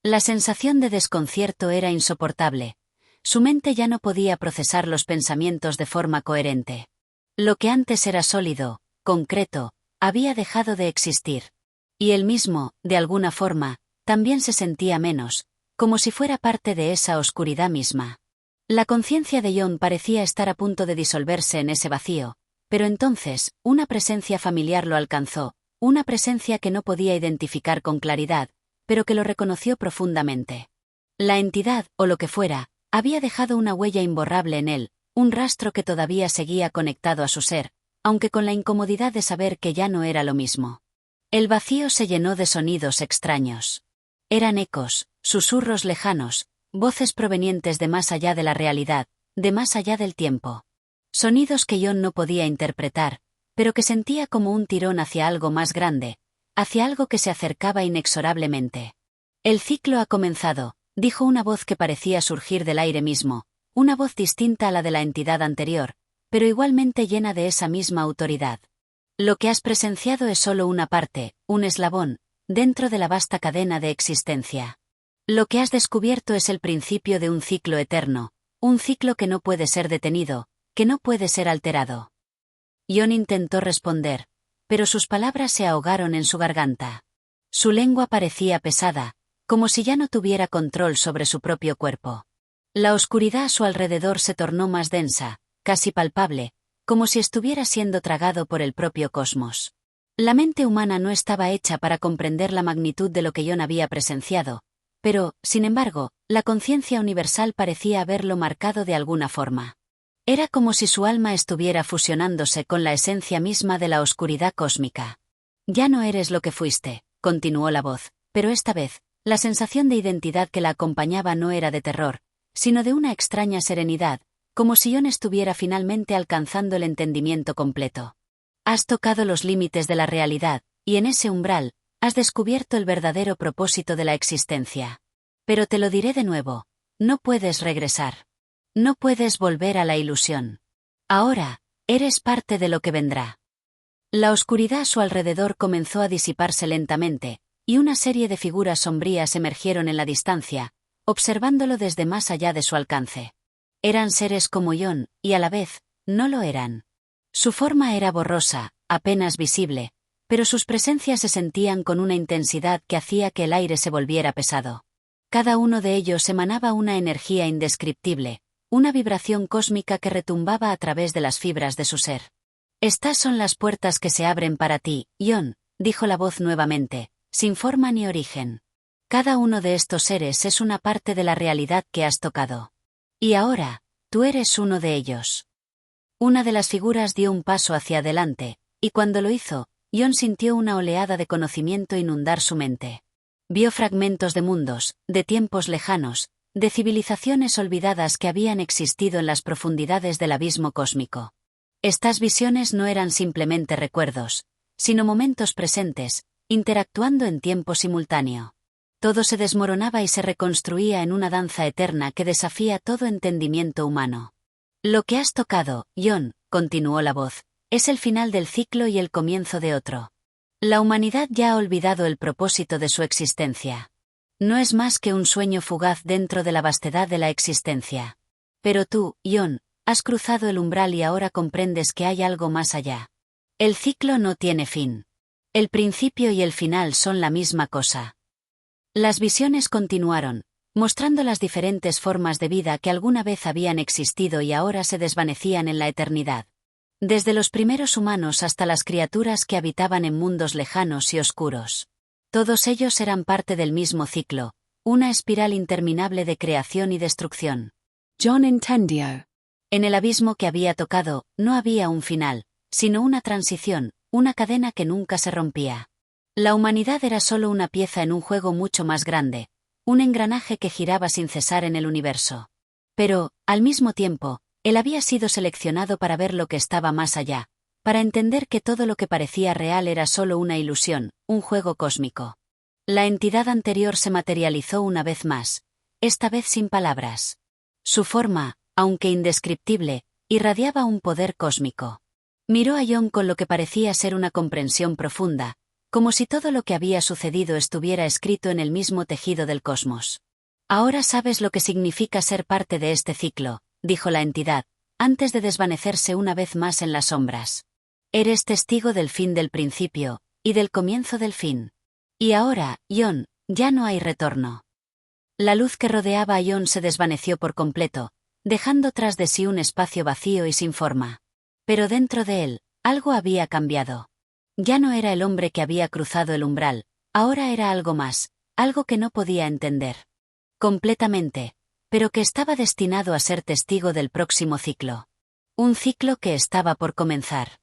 La sensación de desconcierto era insoportable. Su mente ya no podía procesar los pensamientos de forma coherente. Lo que antes era sólido, concreto, había dejado de existir. Y él mismo, de alguna forma, también se sentía menos, como si fuera parte de esa oscuridad misma. La conciencia de Jon parecía estar a punto de disolverse en ese vacío, pero entonces, una presencia familiar lo alcanzó, una presencia que no podía identificar con claridad, pero que lo reconoció profundamente. La entidad, o lo que fuera, había dejado una huella imborrable en él, un rastro que todavía seguía conectado a su ser, aunque con la incomodidad de saber que ya no era lo mismo. El vacío se llenó de sonidos extraños. Eran ecos, susurros lejanos, voces provenientes de más allá de la realidad, de más allá del tiempo. Sonidos que Jon no podía interpretar, pero que sentía como un tirón hacia algo más grande, hacia algo que se acercaba inexorablemente. El ciclo ha comenzado, dijo una voz que parecía surgir del aire mismo, una voz distinta a la de la entidad anterior, pero igualmente llena de esa misma autoridad. Lo que has presenciado es solo una parte, un eslabón, dentro de la vasta cadena de existencia. Lo que has descubierto es el principio de un ciclo eterno, un ciclo que no puede ser detenido, que no puede ser alterado. Jon intentó responder, pero sus palabras se ahogaron en su garganta. Su lengua parecía pesada, como si ya no tuviera control sobre su propio cuerpo. La oscuridad a su alrededor se tornó más densa, casi palpable, como si estuviera siendo tragado por el propio cosmos. La mente humana no estaba hecha para comprender la magnitud de lo que Jon había presenciado, pero, sin embargo, la conciencia universal parecía haberlo marcado de alguna forma. Era como si su alma estuviera fusionándose con la esencia misma de la oscuridad cósmica. Ya no eres lo que fuiste, continuó la voz, pero esta vez, la sensación de identidad que la acompañaba no era de terror, sino de una extraña serenidad, como si Jon estuviera finalmente alcanzando el entendimiento completo. Has tocado los límites de la realidad, y en ese umbral, has descubierto el verdadero propósito de la existencia. Pero te lo diré de nuevo, no puedes regresar. No puedes volver a la ilusión. Ahora, eres parte de lo que vendrá. La oscuridad a su alrededor comenzó a disiparse lentamente, y una serie de figuras sombrías emergieron en la distancia, observándolo desde más allá de su alcance. Eran seres como Jon, y a la vez, no lo eran. Su forma era borrosa, apenas visible, pero sus presencias se sentían con una intensidad que hacía que el aire se volviera pesado. Cada uno de ellos emanaba una energía indescriptible, una vibración cósmica que retumbaba a través de las fibras de su ser. Estas son las puertas que se abren para ti, Jon, dijo la voz nuevamente, sin forma ni origen. Cada uno de estos seres es una parte de la realidad que has tocado. Y ahora, tú eres uno de ellos. Una de las figuras dio un paso hacia adelante, y cuando lo hizo, Jon sintió una oleada de conocimiento inundar su mente. Vio fragmentos de mundos, de tiempos lejanos, de civilizaciones olvidadas que habían existido en las profundidades del abismo cósmico. Estas visiones no eran simplemente recuerdos, sino momentos presentes, interactuando en tiempo simultáneo. Todo se desmoronaba y se reconstruía en una danza eterna que desafía todo entendimiento humano. Lo que has tocado, Jon, continuó la voz, es el final del ciclo y el comienzo de otro. La humanidad ya ha olvidado el propósito de su existencia. No es más que un sueño fugaz dentro de la vastedad de la existencia. Pero tú, Jon, has cruzado el umbral y ahora comprendes que hay algo más allá. El ciclo no tiene fin. El principio y el final son la misma cosa. Las visiones continuaron, mostrando las diferentes formas de vida que alguna vez habían existido y ahora se desvanecían en la eternidad. Desde los primeros humanos hasta las criaturas que habitaban en mundos lejanos y oscuros. Todos ellos eran parte del mismo ciclo, una espiral interminable de creación y destrucción. Jon entendió. En el abismo que había tocado, no había un final, sino una transición, una cadena que nunca se rompía. La humanidad era solo una pieza en un juego mucho más grande, un engranaje que giraba sin cesar en el universo. Pero, al mismo tiempo, él había sido seleccionado para ver lo que estaba más allá, para entender que todo lo que parecía real era solo una ilusión, un juego cósmico. La entidad anterior se materializó una vez más, esta vez sin palabras. Su forma, aunque indescriptible, irradiaba un poder cósmico. Miró a Jon con lo que parecía ser una comprensión profunda, como si todo lo que había sucedido estuviera escrito en el mismo tejido del cosmos. Ahora sabes lo que significa ser parte de este ciclo, dijo la entidad, antes de desvanecerse una vez más en las sombras. Eres testigo del fin del principio, y del comienzo del fin. Y ahora, Jon, ya no hay retorno. La luz que rodeaba a Jon se desvaneció por completo, dejando tras de sí un espacio vacío y sin forma. Pero dentro de él, algo había cambiado. Ya no era el hombre que había cruzado el umbral, ahora era algo más, algo que no podía entender. Completamente, pero que estaba destinado a ser testigo del próximo ciclo. Un ciclo que estaba por comenzar.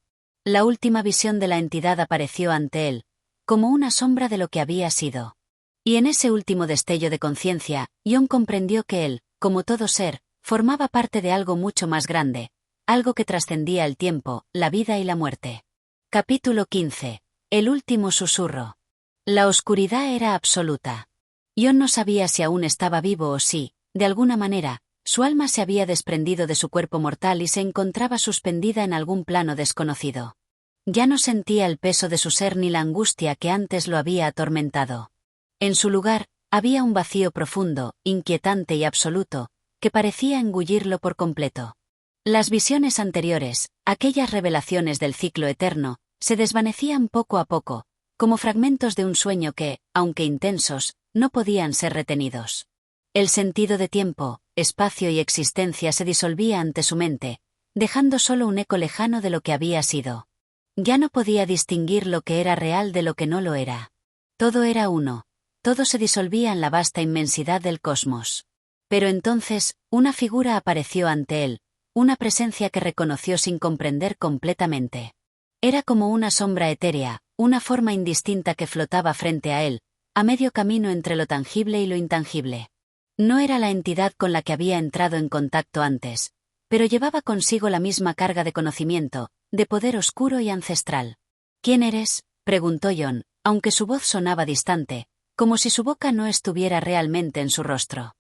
La última visión de la entidad apareció ante él, como una sombra de lo que había sido. Y en ese último destello de conciencia, Jon comprendió que él, como todo ser, formaba parte de algo mucho más grande, algo que trascendía el tiempo, la vida y la muerte. Capítulo 15. El último susurro. La oscuridad era absoluta. Jon no sabía si aún estaba vivo o si, de alguna manera, su alma se había desprendido de su cuerpo mortal y se encontraba suspendida en algún plano desconocido. Ya no sentía el peso de su ser ni la angustia que antes lo había atormentado. En su lugar, había un vacío profundo, inquietante y absoluto, que parecía engullirlo por completo. Las visiones anteriores, aquellas revelaciones del ciclo eterno, se desvanecían poco a poco, como fragmentos de un sueño que, aunque intensos, no podían ser retenidos. El sentido de tiempo, espacio y existencia se disolvía ante su mente, dejando solo un eco lejano de lo que había sido. Ya no podía distinguir lo que era real de lo que no lo era. Todo era uno, todo se disolvía en la vasta inmensidad del cosmos. Pero entonces, una figura apareció ante él, una presencia que reconoció sin comprender completamente. Era como una sombra etérea, una forma indistinta que flotaba frente a él, a medio camino entre lo tangible y lo intangible. No era la entidad con la que había entrado en contacto antes, pero llevaba consigo la misma carga de conocimiento, de poder oscuro y ancestral. ¿Quién eres?, preguntó Jon, aunque su voz sonaba distante, como si su boca no estuviera realmente en su rostro.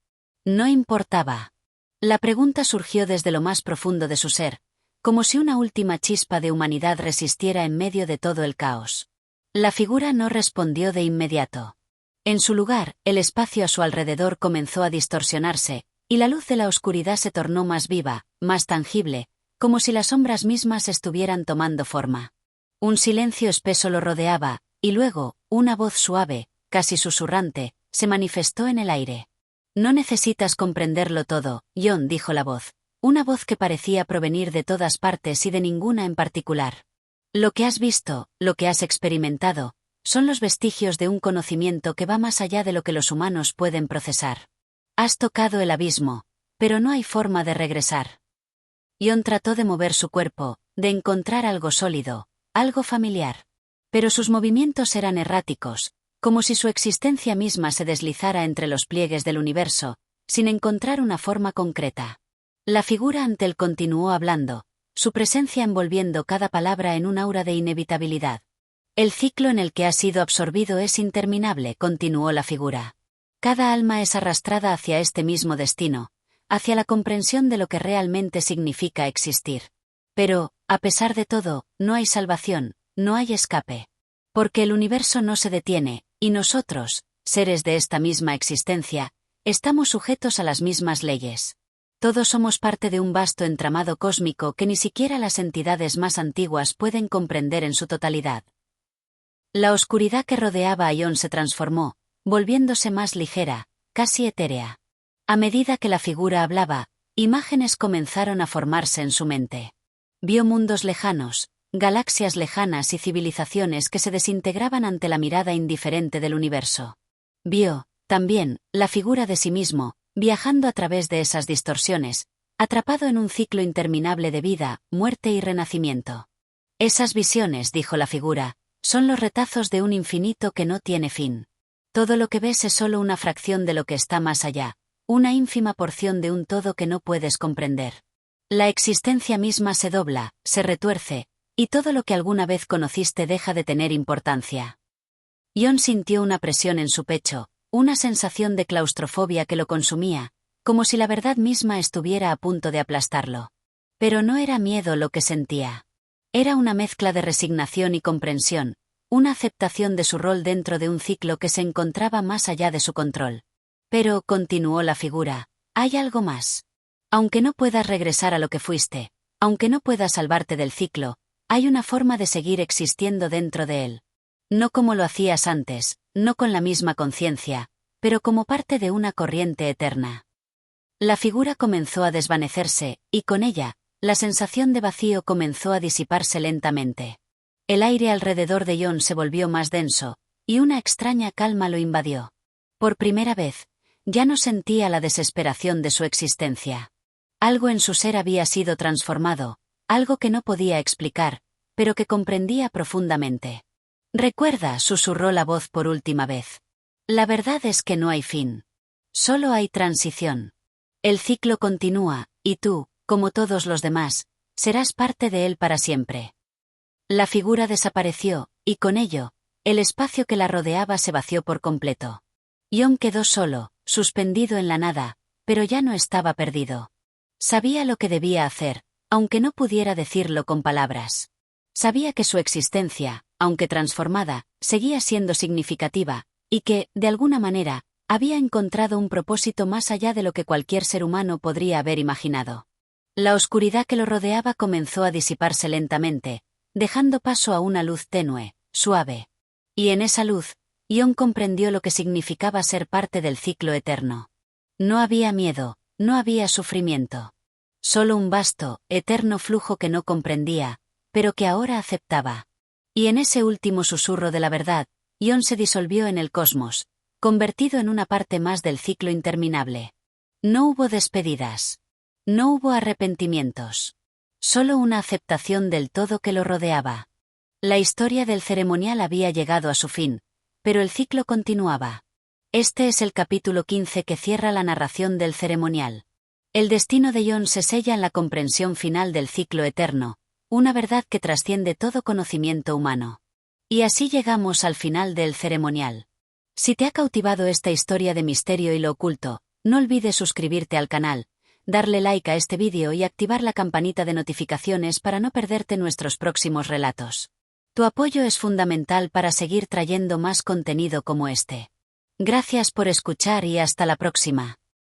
No importaba. La pregunta surgió desde lo más profundo de su ser, como si una última chispa de humanidad resistiera en medio de todo el caos. La figura no respondió de inmediato. En su lugar, el espacio a su alrededor comenzó a distorsionarse, y la luz de la oscuridad se tornó más viva, más tangible, como si las sombras mismas estuvieran tomando forma. Un silencio espeso lo rodeaba, y luego, una voz suave, casi susurrante, se manifestó en el aire. No necesitas comprenderlo todo, Jon, dijo la voz, una voz que parecía provenir de todas partes y de ninguna en particular. Lo que has visto, lo que has experimentado, son los vestigios de un conocimiento que va más allá de lo que los humanos pueden procesar. Has tocado el abismo, pero no hay forma de regresar. Jon trató de mover su cuerpo, de encontrar algo sólido, algo familiar. Pero sus movimientos eran erráticos, como si su existencia misma se deslizara entre los pliegues del universo, sin encontrar una forma concreta. La figura ante él continuó hablando, su presencia envolviendo cada palabra en un aura de inevitabilidad. El ciclo en el que has sido absorbido es interminable, continuó la figura. Cada alma es arrastrada hacia este mismo destino, hacia la comprensión de lo que realmente significa existir. Pero, a pesar de todo, no hay salvación, no hay escape. Porque el universo no se detiene, y nosotros, seres de esta misma existencia, estamos sujetos a las mismas leyes. Todos somos parte de un vasto entramado cósmico que ni siquiera las entidades más antiguas pueden comprender en su totalidad. La oscuridad que rodeaba a Ion se transformó, volviéndose más ligera, casi etérea. A medida que la figura hablaba, imágenes comenzaron a formarse en su mente. Vio mundos lejanos, galaxias lejanas y civilizaciones que se desintegraban ante la mirada indiferente del universo. Vio, también, la figura de sí mismo, viajando a través de esas distorsiones, atrapado en un ciclo interminable de vida, muerte y renacimiento. Esas visiones, dijo la figura, son los retazos de un infinito que no tiene fin. Todo lo que ves es solo una fracción de lo que está más allá, una ínfima porción de un todo que no puedes comprender. La existencia misma se dobla, se retuerce, y todo lo que alguna vez conociste deja de tener importancia. Ion sintió una presión en su pecho, una sensación de claustrofobia que lo consumía, como si la verdad misma estuviera a punto de aplastarlo. Pero no era miedo lo que sentía. Era una mezcla de resignación y comprensión, una aceptación de su rol dentro de un ciclo que se encontraba más allá de su control. Pero, continuó la figura, hay algo más. Aunque no puedas regresar a lo que fuiste, aunque no puedas salvarte del ciclo, hay una forma de seguir existiendo dentro de él. No como lo hacías antes, no con la misma conciencia, pero como parte de una corriente eterna. La figura comenzó a desvanecerse, y con ella, la sensación de vacío comenzó a disiparse lentamente. El aire alrededor de Ion se volvió más denso, y una extraña calma lo invadió. Por primera vez, ya no sentía la desesperación de su existencia. Algo en su ser había sido transformado, algo que no podía explicar, pero que comprendía profundamente. «Recuerda», susurró la voz por última vez. «La verdad es que no hay fin. Solo hay transición. El ciclo continúa, y tú, como todos los demás, serás parte de él para siempre». La figura desapareció, y con ello, el espacio que la rodeaba se vació por completo. Ion quedó solo, suspendido en la nada, pero ya no estaba perdido. Sabía lo que debía hacer, aunque no pudiera decirlo con palabras. Sabía que su existencia, aunque transformada, seguía siendo significativa, y que, de alguna manera, había encontrado un propósito más allá de lo que cualquier ser humano podría haber imaginado. La oscuridad que lo rodeaba comenzó a disiparse lentamente, dejando paso a una luz tenue, suave. Y en esa luz, Ion comprendió lo que significaba ser parte del ciclo eterno. No había miedo, no había sufrimiento. Solo un vasto, eterno flujo que no comprendía, pero que ahora aceptaba. Y en ese último susurro de la verdad, Ion se disolvió en el cosmos, convertido en una parte más del ciclo interminable. No hubo despedidas. No hubo arrepentimientos. Solo una aceptación del todo que lo rodeaba. La historia del ceremonial había llegado a su fin, pero el ciclo continuaba. Este es el capítulo 15 que cierra la narración del ceremonial. El destino de Ion se sella en la comprensión final del ciclo eterno, una verdad que trasciende todo conocimiento humano. Y así llegamos al final del ceremonial. Si te ha cautivado esta historia de misterio y lo oculto, no olvides suscribirte al canal, darle like a este vídeo y activar la campanita de notificaciones para no perderte nuestros próximos relatos. Tu apoyo es fundamental para seguir trayendo más contenido como este. Gracias por escuchar y hasta la próxima.